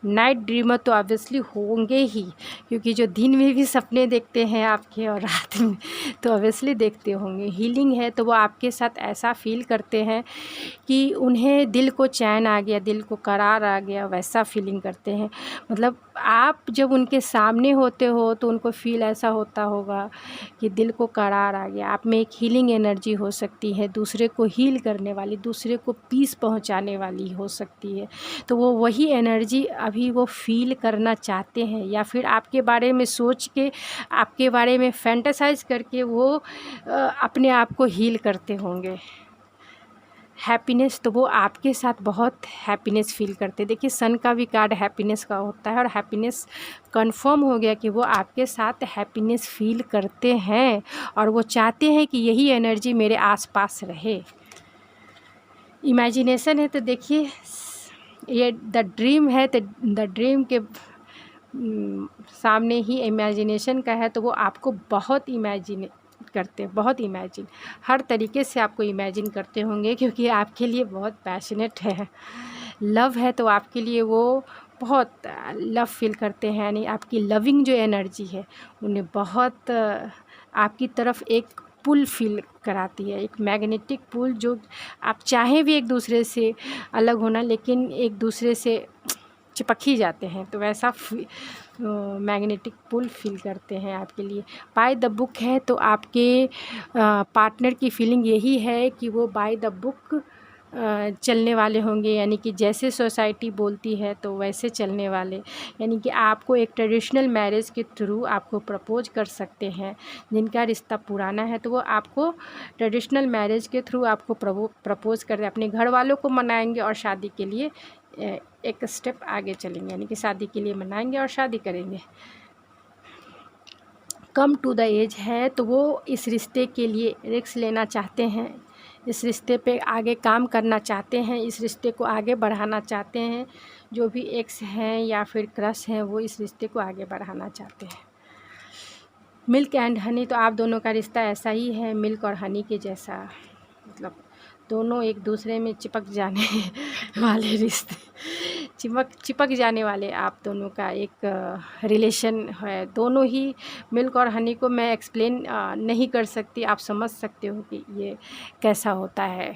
नाइट ड्रीमर तो ऑब्वियसली होंगे ही, क्योंकि जो दिन में भी सपने देखते हैं आपके और रात में तो ऑब्वियसली देखते होंगे। हीलिंग है तो वो आपके साथ ऐसा फील करते हैं कि उन्हें दिल को चैन आ गया, दिल को करार आ गया, वैसा फीलिंग करते हैं। मतलब आप जब उनके सामने होते हो तो उनको फील ऐसा होता होगा कि दिल को करार आ गया। आप में एक हीलिंग एनर्जी हो सकती है, दूसरे को हील करने वाली, दूसरे को पीस पहुंचाने वाली हो सकती है। तो वो वही एनर्जी अभी वो फील करना चाहते हैं, या फिर आपके बारे में सोच के, आपके बारे में फैंटेसाइज करके वो अपने आप को हील करते होंगे। हैप्पीनेस, तो वो आपके साथ बहुत हैप्पीनेस फील करते हैं। देखिए सन का भी कार्ड हैप्पीनेस का होता है, और हैप्पीनेस कंफर्म हो गया कि वो आपके साथ हैप्पीनेस फील करते हैं, और वो चाहते हैं कि यही एनर्जी मेरे आसपास रहे। इमेजिनेशन है तो देखिए ये द ड्रीम है, तो द ड्रीम के सामने ही इमेजिनेशन का है, तो वो आपको बहुत इमेजिन करते हैं, बहुत इमेजिन हर तरीके से आपको इमेजिन करते होंगे, क्योंकि आपके लिए बहुत पैशनेट है। लव है तो आपके लिए वो बहुत लव फील करते हैं, यानी आपकी लविंग जो एनर्जी है उन्हें बहुत आपकी तरफ एक पुल फील कराती है, एक मैग्नेटिक पुल, जो आप चाहें भी एक दूसरे से अलग होना, लेकिन एक दूसरे से चिपक ही जाते हैं, तो वैसा मैग्नेटिक पुल फील करते हैं आपके लिए। बाय द बुक है तो आपके पार्टनर की फीलिंग यही है कि वो बाय द बुक चलने वाले होंगे, यानी कि जैसे सोसाइटी बोलती है तो वैसे चलने वाले, यानी कि आपको एक ट्रेडिशनल मैरिज के थ्रू आपको प्रपोज कर सकते हैं। जिनका रिश्ता पुराना है तो वो आपको ट्रेडिशनल मैरिज के थ्रू आपको प्रपोज कर अपने घर वालों को मनाएंगे, और शादी के लिए एक स्टेप आगे चलेंगे, यानी कि शादी के लिए मनाएंगे और शादी करेंगे। कम टू द एज है तो वो इस रिश्ते के लिए रिस्क लेना चाहते हैं, इस रिश्ते पे आगे काम करना चाहते हैं, इस रिश्ते को आगे बढ़ाना चाहते हैं। जो भी एक्स हैं या फिर क्रश हैं वो इस रिश्ते को आगे बढ़ाना चाहते हैं। मिल्क एंड हनी, तो आप दोनों का रिश्ता ऐसा ही है, मिल्क और हनी के जैसा, मतलब दोनों एक दूसरे में चिपक जाने वाले रिश्ते, चिपक जाने वाले आप दोनों का एक रिलेशन है। दोनों ही मिल्क और हनी को मैं एक्सप्लेन नहीं कर सकती, आप समझ सकते हो कि ये कैसा होता है।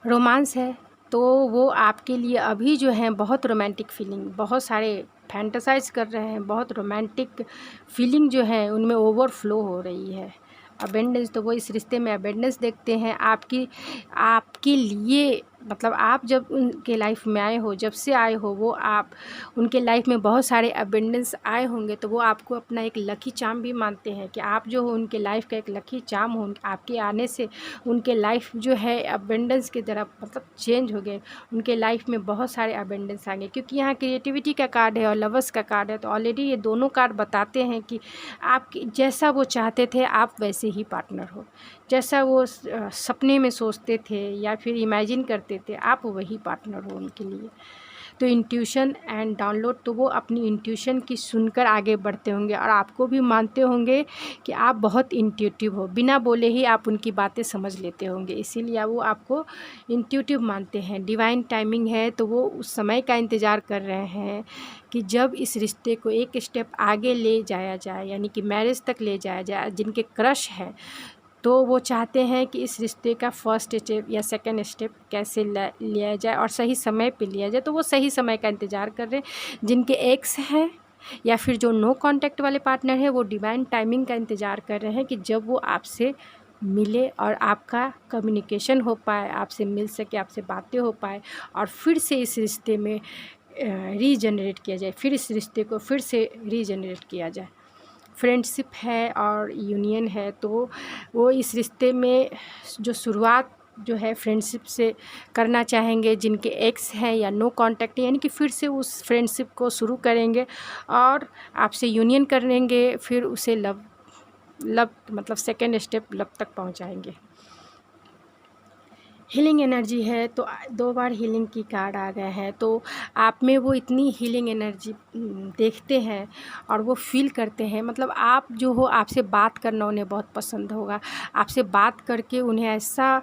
रोमांस है तो वो आपके लिए अभी जो है बहुत रोमांटिक फीलिंग, बहुत सारे फैंटेसाइज कर रहे हैं, बहुत रोमांटिक फीलिंग जो है उनमें ओवरफ्लो हो रही है, अबेंडेंस, तो वो इस रिश्ते में अबेंडेंस देखते हैं। आपके लिए मतलब आप जब उनके लाइफ में आए हो, जब से आए हो, वो आप उनके लाइफ में बहुत सारे अबेंडेंस आए होंगे, तो वो आपको अपना एक लकी चार्म भी मानते हैं कि आप जो हो उनके लाइफ का एक लकी चार्म हो। आपके आने से उनके लाइफ जो है अबेंडेंस की तरफ मतलब चेंज हो गए, उनके लाइफ में बहुत सारे अबेंडेंस आ गए, क्योंकि यहाँ क्रिएटिविटी का कार्ड है और लवर्स का कार्ड है। तो ऑलरेडी ये दोनों कार्ड बताते हैं कि आप जैसा वो चाहते थे आप वैसे ही पार्टनर हो, जैसा वो सपने में सोचते थे या फिर इमेजिन करते थे, आप वही पार्टनर हो उनके लिए। तो इंट्यूशन एंड डाउनलोड, तो वो अपनी इंट्यूशन की सुनकर आगे बढ़ते होंगे और आपको भी मानते होंगे कि आप बहुत इंट्यूटिव हो, बिना बोले ही आप उनकी बातें समझ लेते होंगे, इसीलिए वो आपको इंट्यूटिव मानते हैं। डिवाइन टाइमिंग है, तो वो उस समय का इंतज़ार कर रहे हैं कि जब इस रिश्ते को एक स्टेप आगे ले जाया जाए, यानी कि मैरिज तक ले जाया जाए। जिनके क्रश है तो वो चाहते हैं कि इस रिश्ते का फर्स्ट स्टेप या सेकंड स्टेप कैसे लिया जाए और सही समय पे लिया जाए, तो वो सही समय का इंतज़ार कर रहे हैं। जिनके एक्स हैं या फिर जो नो कांटेक्ट वाले पार्टनर हैं, वो डिवाइन टाइमिंग का इंतज़ार कर रहे हैं कि जब वो आपसे मिले और आपका कम्युनिकेशन हो पाए, आपसे मिल सके, आपसे बातें हो पाए और फिर से इस रिश्ते में रीजनरेट किया जाए, फिर इस रिश्ते को फिर से रीजनरेट किया जाए। फ्रेंडशिप है और यूनियन है, तो वो इस रिश्ते में जो शुरुआत जो है फ्रेंडशिप से करना चाहेंगे। जिनके एक्स हैं या नो कांटेक्ट, यानी कि फिर से उस फ्रेंडशिप को शुरू करेंगे और आपसे यूनियन करेंगे, फिर उसे लव मतलब सेकेंड स्टेप लव तक पहुंचाएंगे। हीलिंग एनर्जी है, तो 2 बार हीलिंग की कार्ड आ गए हैं, तो आप में वो इतनी हीलिंग एनर्जी देखते हैं और वो फील करते हैं। मतलब आप जो हो, आपसे बात करना उन्हें बहुत पसंद होगा, आपसे बात करके उन्हें ऐसा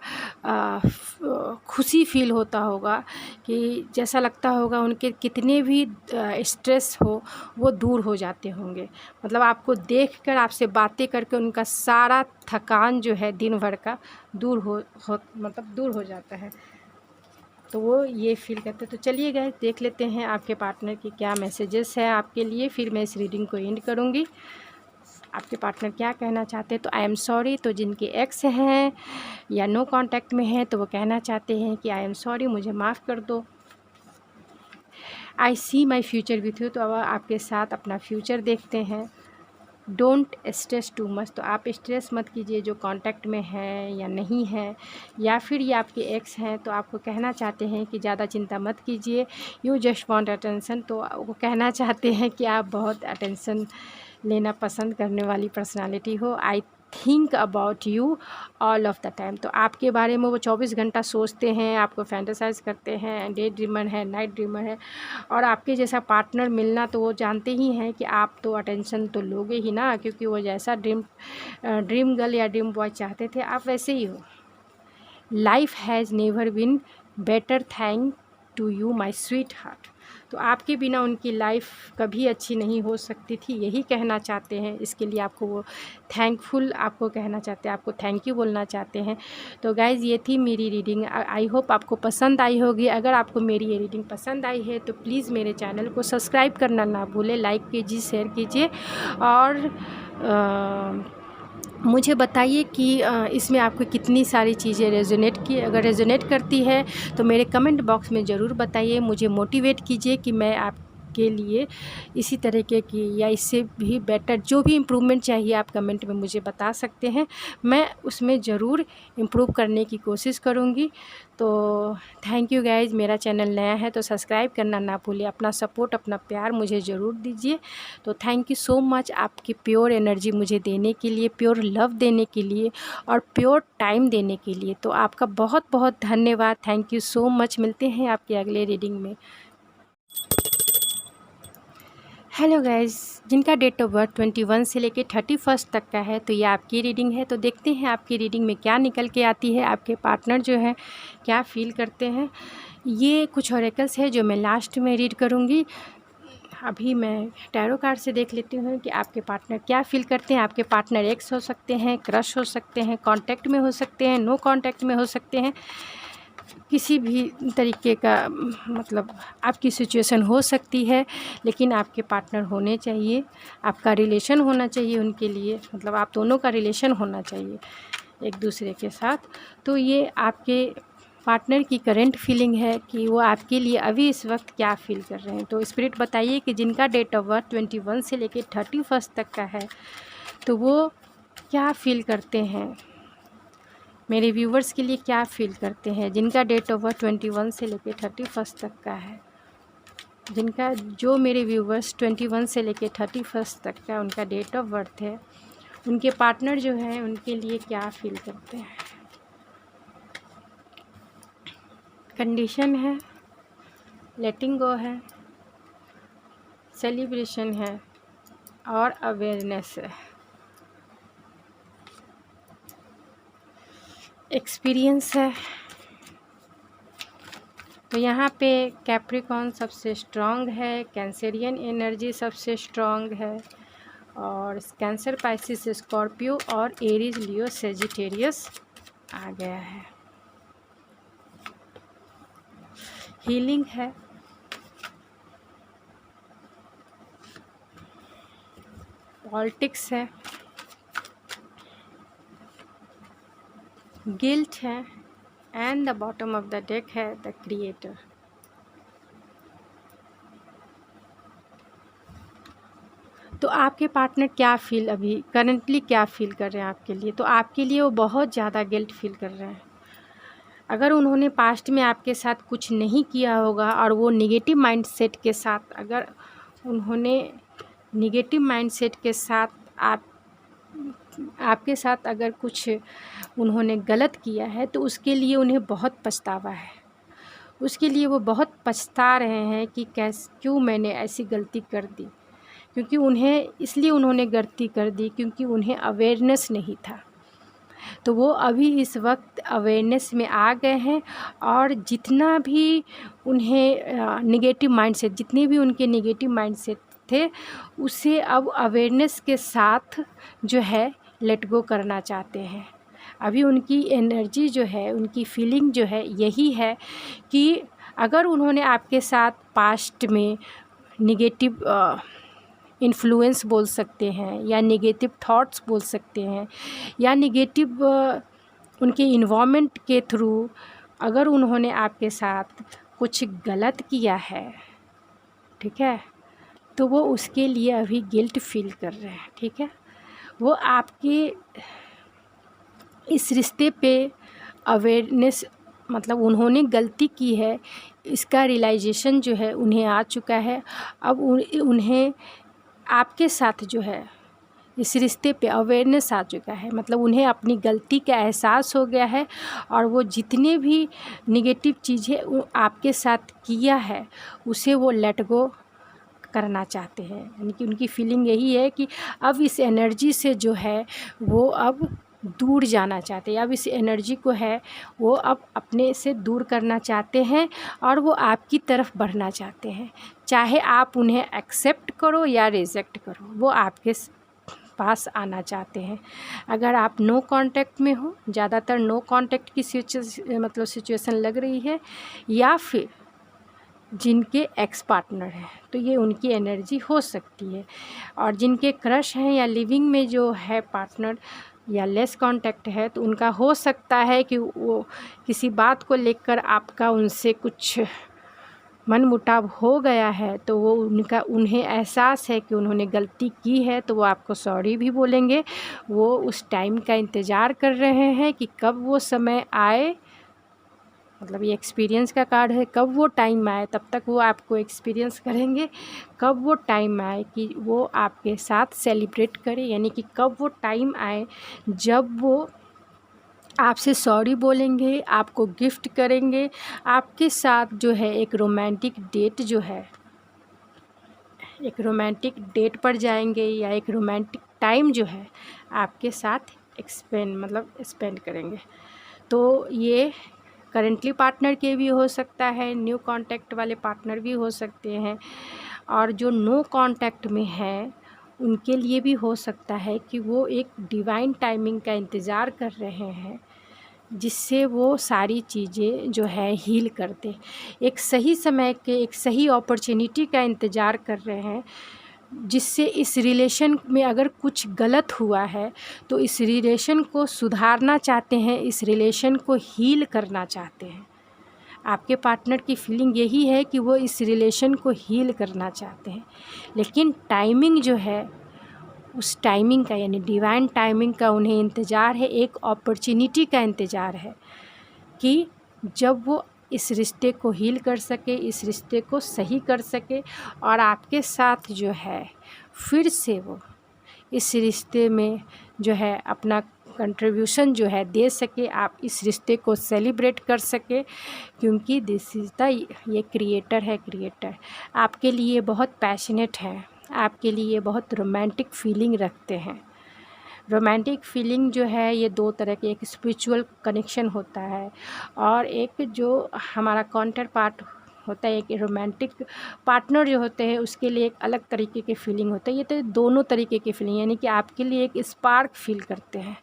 खुशी फील होता होगा कि जैसा लगता होगा उनके कितने भी स्ट्रेस हो वो दूर हो जाते होंगे। मतलब आपको देखकर, आपसे बातें करके उनका सारा थकान जो है दिन भर का दूर हो जाता है, तो वो ये फील करते हैं। तो चलिए गाइस, देख लेते हैं आपके पार्टनर की क्या मैसेजेस है आपके लिए, फिर मैं इस रीडिंग को एंड करूँगी। आपके पार्टनर क्या कहना चाहते हैं, तो आई एम सॉरी, तो जिनके एक्स हैं या नो कांटेक्ट में हैं, तो वो कहना चाहते हैं कि आई एम सॉरी, मुझे माफ़ कर दो। आई सी माई फ्यूचर विथ यू, तो अब आपके साथ अपना फ्यूचर देखते हैं। डोंट स्ट्रेस टू मच, तो आप स्ट्रेस मत कीजिए जो कांटेक्ट में है या नहीं है, या फिर ये आपके एक्स हैं तो आपको कहना चाहते हैं कि ज़्यादा चिंता मत कीजिए। यू जस्ट वांट अटेंशन, तो वो कहना चाहते हैं कि आप बहुत अटेंशन लेना पसंद करने वाली पर्सनालिटी हो। I think about you all of the time, तो आपके बारे में वो 24 घंटा सोचते हैं, आपको फैंटेसाइज करते हैं। डे ड्रीमर है, नाइट ड्रीमर है, और आपके जैसा पार्टनर मिलना तो वो जानते ही हैं कि आप तो अटेंशन तो लोगे ही ना, क्योंकि वो जैसा ड्रीम गर्ल या ड्रीम बॉय चाहते थे आप वैसे ही हो। Life has never been better thank to you my sweetheart, तो आपके बिना उनकी लाइफ कभी अच्छी नहीं हो सकती थी, यही कहना चाहते हैं। इसके लिए आपको वो थैंकफुल आपको कहना चाहते हैं, आपको थैंक यू बोलना चाहते हैं। तो गाइज़, ये थी मेरी रीडिंग। आई होप आपको पसंद आई होगी। अगर आपको मेरी ये रीडिंग पसंद आई है तो प्लीज़ मेरे चैनल को सब्सक्राइब करना ना भूलें, लाइक कीजिए, शेयर कीजिए और मुझे बताइए कि इसमें आपको कितनी सारी चीज़ें रेजोनेट की। अगर रेजोनेट करती है तो मेरे कमेंट बॉक्स में ज़रूर बताइए, मुझे मोटिवेट कीजिए कि मैं आपके लिए इसी तरीके की या इससे भी बेटर जो भी इम्प्रूवमेंट चाहिए आप कमेंट में मुझे बता सकते हैं, मैं उसमें ज़रूर इम्प्रूव करने की कोशिश करूँगी। तो थैंक यू गाइज़, मेरा चैनल नया है तो सब्सक्राइब करना ना भूलिए, अपना सपोर्ट, अपना प्यार मुझे ज़रूर दीजिए। तो थैंक यू सो मच आपकी प्योर एनर्जी मुझे देने के लिए, प्योर लव देने के लिए और प्योर टाइम देने के लिए। तो आपका बहुत बहुत धन्यवाद, थैंक यू सो मच। मिलते हैं आपके अगले रीडिंग में। हेलो गाइज़, जिनका डेट ऑफ बर्थ 21 से लेके 31 तक का है, तो ये आपकी रीडिंग है। तो देखते हैं आपकी रीडिंग में क्या निकल के आती है, आपके पार्टनर जो है क्या फील करते हैं। ये कुछ ऑरेकल्स है जो मैं लास्ट में रीड करूँगी। अभी मैं टैरो कार्ड से देख लेती हूँ कि आपके पार्टनर क्या फील करते हैं। आपके पार्टनर एक्स हो सकते हैं, क्रश हो सकते हैं, कांटेक्ट में हो सकते हैं, नो कांटेक्ट में हो सकते हैं। किसी भी तरीके का मतलब आपकी सिचुएशन हो सकती है, लेकिन आपके पार्टनर होने चाहिए, आपका रिलेशन होना चाहिए उनके लिए, मतलब आप दोनों का रिलेशन होना चाहिए एक दूसरे के साथ। तो ये आपके पार्टनर की करंट फीलिंग है कि वो आपके लिए अभी इस वक्त क्या फ़ील कर रहे हैं। तो स्पिरिट बताइए कि जिनका डेट ऑफ बर्थ 21 से लेकर 31 तक का है, तो वो क्या फ़ील करते हैं, मेरे व्यूवर्स के लिए क्या फ़ील करते हैं जिनका डेट ऑफ बर्थ 21 से लेकर 31 तक का है। जिनका जो मेरे व्यूवर्स 21 से लेकर 31 तक का उनका डेट ऑफ बर्थ है, उनके पार्टनर जो है उनके लिए क्या फ़ील करते हैं। कंडीशन है, लेटिंग गो है, सेलिब्रेशन है और अवेयरनेस है। एक्सपीरियंस है। तो यहाँ पे कैप्रिकॉन सबसे स्ट्रॉन्ग है, कैंसेरियन एनर्जी सबसे स्ट्रॉन्ग है, और कैंसर, पाइसिस, स्कॉर्पियो और एरीज, लियो, सेजिटेरियस आ गया है। हीलिंग है, पॉलिटिक्स है, गिल्ट है, and the bottom of the deck है द क्रिएटर। तो आपके पार्टनर क्या फ़ील अभी करंटली क्या फ़ील कर रहे हैं आपके लिए, तो आपके लिए वो बहुत ज़्यादा गिल्ट फील कर रहे हैं। अगर उन्होंने पास्ट में आपके साथ कुछ नहीं किया होगा और वो निगेटिव माइंडसेट के साथ, अगर उन्होंने निगेटिव माइंडसेट के साथ आपके साथ अगर कुछ उन्होंने गलत किया है, तो उसके लिए उन्हें बहुत पछतावा है। उसके लिए वो बहुत पछता रहे हैं कि क्यों मैंने ऐसी गलती कर दी, क्योंकि इसलिए उन्होंने गलती कर दी क्योंकि उन्हें अवेयरनेस नहीं था। तो वो अभी इस वक्त अवेयरनेस में आ गए हैं, और जितना भी उन्हें नेगेटिव माइंडसेट, जितने भी उनके नेगेटिव माइंडसेट थे, उसे अब अवेयरनेस के साथ जो है लेट गो करना चाहते हैं। अभी उनकी एनर्जी जो है, उनकी फीलिंग जो है यही है कि अगर उन्होंने आपके साथ पास्ट में निगेटिव इन्फ्लुएंस बोल सकते हैं, या नेगेटिव थॉट्स बोल सकते हैं, या नेगेटिव उनके इन्वॉल्वमेंट के थ्रू अगर उन्होंने आपके साथ कुछ गलत किया है, ठीक है, तो वो उसके लिए अभी गिल्ट फील कर रहे हैं। ठीक है, वो आपके इस रिश्ते पे अवेयरनेस, मतलब उन्होंने गलती की है, इसका रियलाइजेशन जो है उन्हें आ चुका है। अब उन्हें आपके साथ जो है इस रिश्ते पे अवेयरनेस आ चुका है, मतलब उन्हें अपनी गलती का एहसास हो गया है, और वो जितने भी निगेटिव चीज़ें आपके साथ किया है उसे वो लेट गो करना चाहते हैं। यानी कि उनकी फीलिंग यही है कि अब इस एनर्जी से जो है वो अब दूर जाना चाहते हैं, अब इस एनर्जी को है वो अब अपने से दूर करना चाहते हैं, और वो आपकी तरफ बढ़ना चाहते हैं। चाहे आप उन्हें एक्सेप्ट करो या रिजेक्ट करो, वो आपके पास आना चाहते हैं। अगर आप नो कांटेक्ट में हो, ज़्यादातर नो कांटेक्ट की सिचुएशन लग रही है, या फिर जिनके एक्स पार्टनर हैं, तो ये उनकी एनर्जी हो सकती है। और जिनके क्रश हैं या लिविंग में जो है पार्टनर या लेस कांटेक्ट है, तो उनका हो सकता है कि वो किसी बात को लेकर आपका उनसे कुछ मन मुटाव हो गया है, तो वो उन्हें एहसास है कि उन्होंने गलती की है, तो वो आपको सॉरी भी बोलेंगे। वो उस टाइम का इंतज़ार कर रहे हैं कि कब वो समय आए, मतलब ये एक्सपीरियंस का कार्ड है, कब वो टाइम आए, तब तक वो आपको एक्सपीरियंस करेंगे। कब वो टाइम आए कि वो आपके साथ सेलिब्रेट करें, यानी कि कब वो टाइम आए जब वो आपसे सॉरी बोलेंगे, आपको गिफ्ट करेंगे, आपके साथ जो है एक रोमांटिक डेट जो है, एक रोमांटिक डेट पर जाएंगे, या एक रोमांटिक टाइम जो है आपके साथ स्पेंड करेंगे। तो ये करेंटली पार्टनर के भी हो सकता है, न्यू कांटेक्ट वाले पार्टनर भी हो सकते हैं, और जो नो कांटेक्ट में है उनके लिए भी हो सकता है कि वो एक डिवाइन टाइमिंग का इंतज़ार कर रहे हैं जिससे वो सारी चीज़ें जो है हील कर दे। एक सही समय के, एक सही अपॉर्चुनिटी का इंतज़ार कर रहे हैं, जिससे इस रिलेशन में अगर कुछ गलत हुआ है तो इस रिलेशन को सुधारना चाहते हैं, इस रिलेशन को हील करना चाहते हैं। आपके पार्टनर की फीलिंग यही है कि वो इस रिलेशन को हील करना चाहते हैं, लेकिन टाइमिंग जो है, उस टाइमिंग का यानी डिवाइन टाइमिंग का उन्हें इंतज़ार है, एक अपॉर्चुनिटी का इंतज़ार है कि जब वो इस रिश्ते को हील कर सके, इस रिश्ते को सही कर सके और आपके साथ जो है फिर से वो इस रिश्ते में जो है अपना कंट्रीब्यूशन जो है दे सके, आप इस रिश्ते को सेलिब्रेट कर सके, क्योंकि दिस इज़ द ये क्रिएटर है, क्रिएटर आपके लिए बहुत पैशनेट है, आपके लिए बहुत रोमांटिक फीलिंग रखते हैं। रोमांटिक फीलिंग जो है ये दो तरह की, एक स्पिरिचुअल कनेक्शन होता है और एक जो हमारा काउंटर पार्ट होता है, एक रोमांटिक पार्टनर जो होते हैं उसके लिए एक अलग तरीके की फीलिंग होता है। ये तो दोनों तरीके की फीलिंग, यानी कि आपके लिए एक स्पार्क फील करते हैं,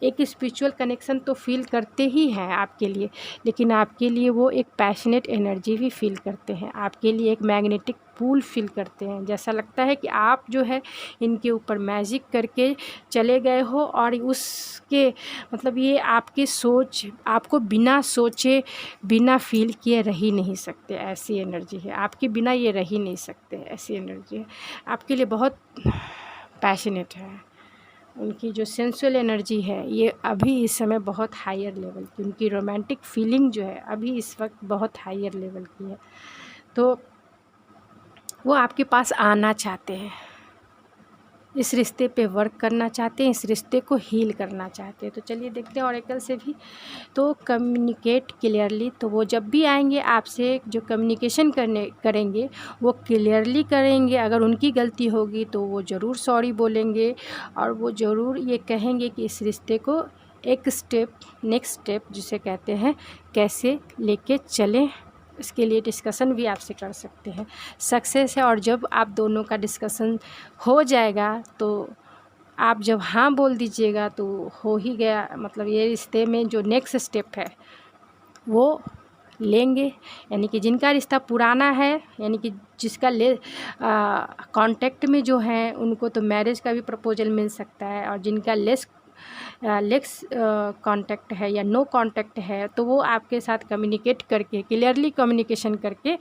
एक स्पिरिचुअल कनेक्शन तो फील करते ही हैं आपके लिए, लेकिन आपके लिए वो एक पैशनेट एनर्जी भी फील करते हैं, आपके लिए एक मैग्नेटिक पुल फील करते हैं। जैसा लगता है कि आप जो है इनके ऊपर मैजिक करके चले गए हो और उसके मतलब ये आपकी सोच, आपको बिना सोचे बिना फील किए रह ही नहीं सकते, ऐसी एनर्जी है आपके बिना, ये रह ही नहीं सकते, ऐसी एनर्जी है आपके लिए, बहुत पैशनेट है। उनकी जो सेंसुअल एनर्जी है ये अभी इस समय बहुत हायर लेवल की, उनकी रोमांटिक फीलिंग जो है अभी इस वक्त बहुत हायर लेवल की है। तो वो आपके पास आना चाहते हैं, इस रिश्ते पे वर्क करना चाहते हैं, इस रिश्ते को हील करना चाहते हैं। तो चलिए देखते हैं ऑरेकल से भी। तो कम्युनिकेट क्लियरली, तो वो जब भी आएंगे आपसे जो कम्युनिकेशन करेंगे वो क्लियरली करेंगे। अगर उनकी गलती होगी तो वो ज़रूर सॉरी बोलेंगे और वो ज़रूर ये कहेंगे कि इस रिश्ते को एक स्टेप, नेक्स्ट स्टेप जिसे कहते हैं, कैसे लेके चलें, इसके लिए डिस्कशन भी आपसे कर सकते हैं। सक्सेस है, और जब आप दोनों का डिस्कशन हो जाएगा तो आप जब हाँ बोल दीजिएगा तो हो ही गया, मतलब ये रिश्ते में जो नेक्स्ट स्टेप है वो लेंगे। यानी कि जिनका रिश्ता पुराना है, यानी कि जिसका कांटेक्ट में जो है उनको तो मैरिज का भी प्रपोजल मिल सकता है, और जिनका लेस कांटेक्ट है या नो कांटेक्ट है तो वो आपके साथ कम्युनिकेट करके, क्लियरली कम्युनिकेशन करके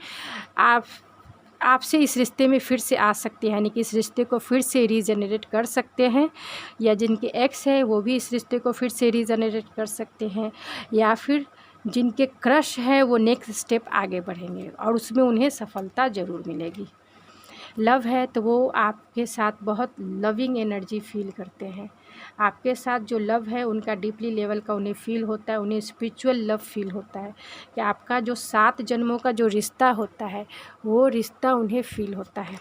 आपसे इस रिश्ते में फिर से आ सकते हैं, यानी कि इस रिश्ते को फिर से रीजनरेट कर सकते हैं। या जिनके एक्स है वो भी इस रिश्ते को फिर से रीजनरेट कर सकते हैं, या फिर जिनके क्रश है वो नेक्स्ट स्टेप आगे बढ़ेंगे और उसमें उन्हें सफलता ज़रूर मिलेगी। लव है तो वो आपके साथ बहुत लविंग एनर्जी फील करते हैं, आपके साथ जो लव है उनका डीपली लेवल का उन्हें फ़ील होता है, उन्हें स्पिरिचुअल लव फील होता है कि आपका जो 7 जन्मों का जो रिश्ता होता है वो रिश्ता उन्हें फ़ील होता है।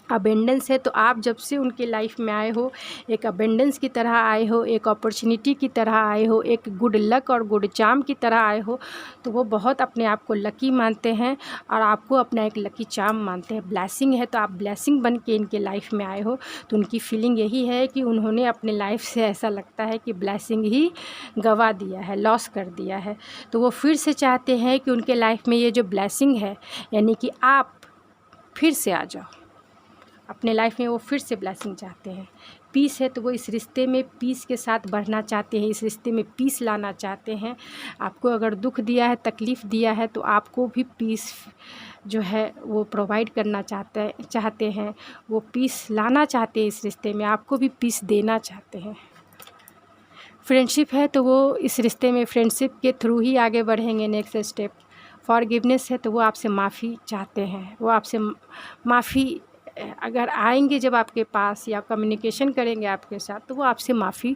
अबेंडेंस है तो आप जब से उनके लाइफ में आए हो एक अबेंडेंस की तरह आए हो, एक अपॉर्चुनिटी की तरह आए हो, एक गुड लक और गुड चार्म की तरह आए हो, तो वो बहुत अपने आप को लकी मानते हैं और आपको अपना एक लकी चार्म मानते हैं। ब्लेसिंग है तो आप ब्लेसिंग बन के इनके लाइफ में आए हो, तो उनकी फीलिंग यही है कि उन्होंने अपने लाइफ से ऐसा लगता है कि ब्लेसिंग ही गंवा दिया है, लॉस कर दिया है। तो वो फिर से चाहते हैं कि उनके लाइफ में ये जो ब्लेसिंग है, यानी कि आप फिर से आ जाओ अपने लाइफ में, वो फिर से ब्लेसिंग चाहते हैं। पीस है तो वो इस रिश्ते में पीस के साथ बढ़ना चाहते हैं, इस रिश्ते में पीस लाना चाहते हैं। आपको अगर दुख दिया है, तकलीफ़ दिया है, तो आपको भी पीस जो है वो प्रोवाइड करना चाहते हैं, वो पीस लाना चाहते हैं इस रिश्ते में, आपको भी पीस देना चाहते हैं। फ्रेंडशिप है तो वो इस रिश्ते में फ्रेंडशिप के थ्रू ही आगे बढ़ेंगे नेक्स्ट स्टेप। फॉरगिवनेस है तो वो आपसे माफ़ी चाहते हैं, वो आपसे माफ़ी अगर आएंगे जब आपके पास या कम्युनिकेशन करेंगे आपके साथ तो वो आपसे माफ़ी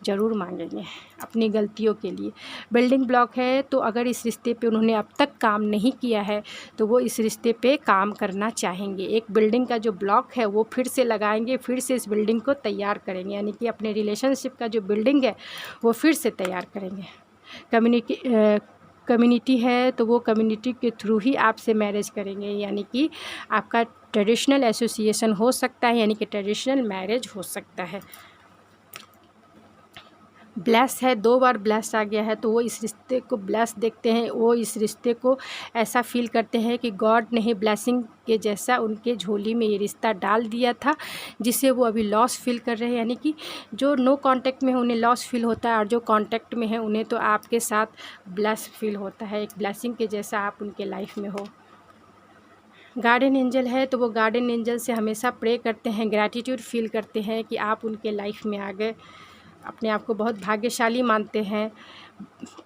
ज़रूर मांगेंगे अपनी गलतियों के लिए। बिल्डिंग ब्लॉक है तो अगर इस रिश्ते पे उन्होंने अब तक काम नहीं किया है तो वो इस रिश्ते पे काम करना चाहेंगे। एक बिल्डिंग का जो ब्लॉक है वो फिर से लगाएंगे, फिर से इस बिल्डिंग को तैयार करेंगे, यानी कि अपने रिलेशनशिप का जो बिल्डिंग है वो फिर से तैयार करेंगे। कम्युनिटी है तो वो कम्युनिटी के थ्रू ही आपसे मैरिज करेंगे, यानी कि आपका ट्रेडिशनल एसोसिएशन हो सकता है, यानी कि ट्रेडिशनल मैरिज हो सकता है। ब्लेस है, 2 बार ब्लेस आ गया है, तो वो इस रिश्ते को ब्लेस देखते हैं, वो इस रिश्ते को ऐसा फ़ील करते हैं कि गॉड ने ही ब्लेसिंग के जैसा उनके झोली में ये रिश्ता डाल दिया था, जिससे वो अभी लॉस फ़ील कर रहे हैं। यानी कि जो नो कांटेक्ट में है उन्हें लॉस फ़ील होता है, और जो कांटेक्ट में है उन्हें तो आपके साथ ब्लेस फ़ील होता है, एक ब्लेसिंग के जैसा आप उनके लाइफ में हो। गार्डन एंजल है, तो वो गार्डन एंजल से हमेशा प्रे करते हैं, ग्रैटिट्यूड फ़ील करते हैं कि आप उनके लाइफ में आ गए, अपने आप को बहुत भाग्यशाली मानते हैं।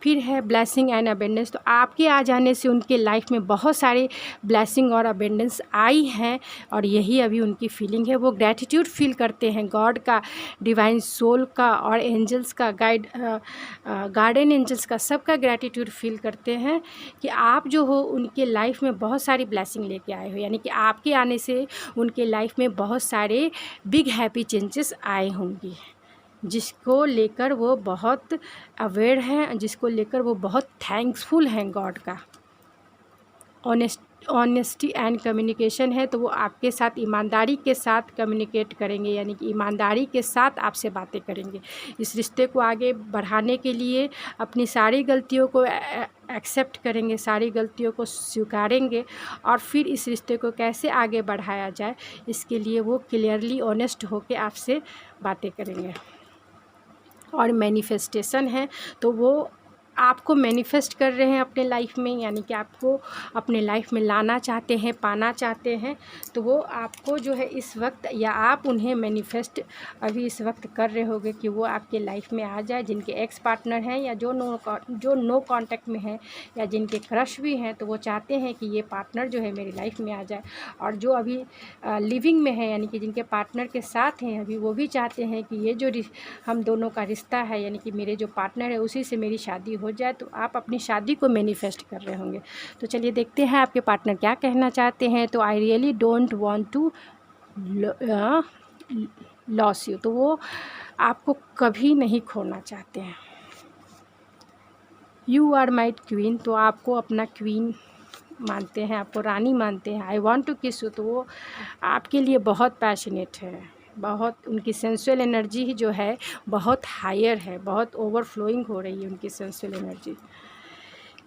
फिर है ब्लेसिंग एंड अबेंडेंस, तो आपके आ जाने से उनके लाइफ में बहुत सारे ब्लेसिंग और अबेंडेंस आई हैं, और यही अभी उनकी फीलिंग है। वो ग्रैटिट्यूड फील करते हैं गॉड का, डिवाइन सोल का, और एंजल्स का, गार्डन एंजल्स का, सबका ग्रैटिट्यूड फील करते हैं कि आप जो हो उनके लाइफ में बहुत सारी ब्लेसिंग लेके आए हो। यानी कि आपके आने से उनके लाइफ में बहुत सारे बिग हैप्पी चेंजेस आए होंगे, जिसको लेकर वो बहुत अवेयर हैं, जिसको लेकर वो बहुत थैंक्सफुल हैं गॉड का। ऑनेस्टी एंड कम्युनिकेशन है, तो वो आपके साथ ईमानदारी के साथ कम्युनिकेट करेंगे, यानी कि ईमानदारी के साथ आपसे बातें करेंगे। इस रिश्ते को आगे बढ़ाने के लिए अपनी सारी गलतियों को एक्सेप्ट करेंगे, सारी गलतियों को स्वीकारेंगे, और फिर इस रिश्ते को कैसे आगे बढ़ाया जाए इसके लिए वो क्लियरली ऑनेस्ट होकर आपसे बातें करेंगे। और मैनिफेस्टेशन है, तो वो आपको मैनिफेस्ट कर रहे हैं अपने लाइफ में, यानी कि आपको अपने लाइफ में लाना चाहते हैं, पाना चाहते हैं। तो वो आपको जो है इस वक्त, या आप उन्हें मैनिफेस्ट अभी इस वक्त कर रहे होगे कि वो आपके लाइफ में आ जाए, जिनके एक्स पार्टनर हैं या जो नो कांटेक्ट में हैं, या जिनके क्रश भी हैं, तो वो चाहते हैं कि ये पार्टनर जो है मेरी लाइफ में आ जाए। और जो अभी लिविंग में है, यानी कि जिनके पार्टनर के साथ हैं अभी, वो भी चाहते हैं कि ये जो हम दोनों का रिश्ता है, यानी कि मेरे जो पार्टनर है उसी से मेरी शादी हो जाए। तो आप अपनी शादी को मैनिफेस्ट कर रहे होंगे। तो चलिए देखते हैं आपके पार्टनर क्या कहना चाहते हैं। तो I really don't want to lose you, तो वो आपको कभी नहीं खोना चाहते हैं। यू आर माई क्वीन, तो आपको अपना क्वीन मानते हैं, आपको रानी मानते हैं। आई वॉन्ट टू किस यू, तो वो आपके लिए बहुत पैशनेट है, बहुत उनकी सेंसुअल एनर्जी ही जो है बहुत हायर है, बहुत ओवरफ्लोइंग हो रही है उनकी sensual energy.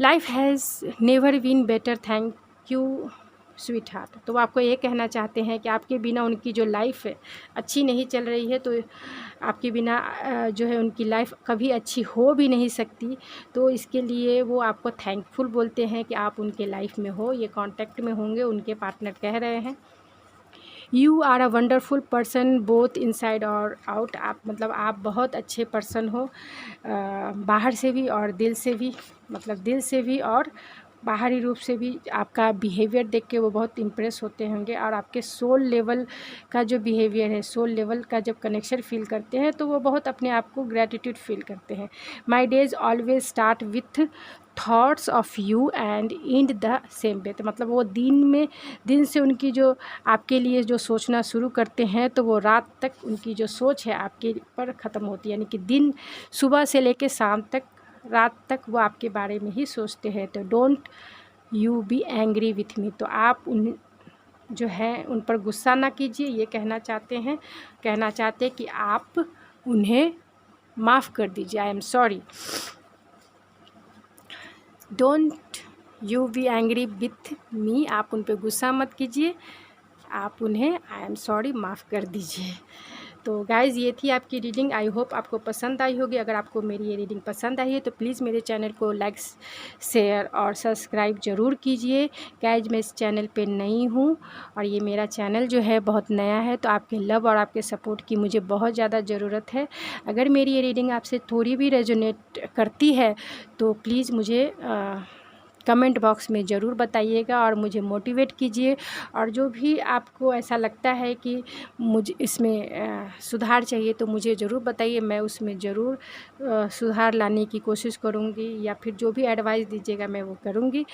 Life has never been better, thank you sweetheart, तो वो आपको ये कहना चाहते हैं कि आपके बिना उनकी जो लाइफ है अच्छी नहीं चल रही है, तो आपके बिना जो है उनकी लाइफ कभी अच्छी हो भी नहीं सकती। तो इसके लिए वो आपको थैंकफुल बोलते हैं कि आप उनके लाइफ में हो, ये कांटेक्ट में होंगे, उनके पार्टनर कह रहे हैं। You are a wonderful person both inside और आउट, आप मतलब आप बहुत अच्छे पर्सन हो, बाहर से भी और दिल से भी, मतलब दिल से भी और बाहरी रूप से भी। आपका बिहेवियर देख के वो बहुत इम्प्रेस होते होंगे, और आपके सोल लेवल का जो बिहेवियर है, सोल लेवल का जब कनेक्शन फील करते हैं तो वो बहुत अपने आप को ग्रैटिट्यूड फील करते हैं। My days always start with thoughts of you and and the same way, तो मतलब वो दिन से उनकी जो आपके लिए जो सोचना शुरू करते हैं, तो वो रात तक उनकी जो सोच है आपके पर ख़त्म होती है। यानी कि दिन सुबह से लेकर शाम तक, रात तक वो आपके बारे में ही सोचते हैं। तो don't you be angry with me, तो आप उन जो है उन पर गुस्सा ना कीजिए, ये कहना चाहते कि आप उन्हें माफ़ कर दीजिए। I am sorry, don't you be angry with me, आप उन पर गुस्सा मत कीजिए, आप उन्हें आई एम सॉरी माफ़ कर दीजिए। तो गाइज़ ये थी आपकी रीडिंग, आई होप आपको पसंद आई होगी। अगर आपको मेरी ये रीडिंग पसंद आई है तो प्लीज़ मेरे चैनल को लाइक, शेयर और सब्सक्राइब ज़रूर कीजिए। गाइज़ मैं इस चैनल पे नई हूँ, और ये मेरा चैनल जो है बहुत नया है, तो आपके लव और आपके सपोर्ट की मुझे बहुत ज़्यादा ज़रूरत है। अगर मेरी ये रीडिंग आपसे थोड़ी भी रेजोनेट करती है तो प्लीज़ मुझे कमेंट बॉक्स में ज़रूर बताइएगा और मुझे मोटिवेट कीजिए। और जो भी आपको ऐसा लगता है कि मुझे इसमें सुधार चाहिए तो मुझे ज़रूर बताइए, मैं उसमें ज़रूर सुधार लाने की कोशिश करूँगी, या फिर जो भी एडवाइस दीजिएगा मैं वो करूँगी।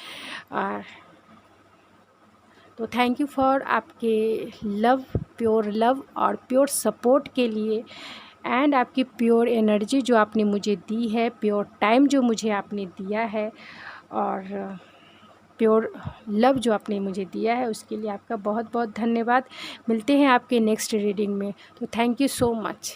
तो थैंक यू फॉर आपके लव, प्योर लव और प्योर सपोर्ट के लिए, एंड आपकी प्योर एनर्जी जो आपने मुझे दी है, प्योर टाइम जो मुझे आपने दिया है, और प्योर लव जो आपने मुझे दिया है, उसके लिए आपका बहुत बहुत धन्यवाद। मिलते हैं आपके नेक्स्ट रीडिंग में। तो थैंक यू सो मच।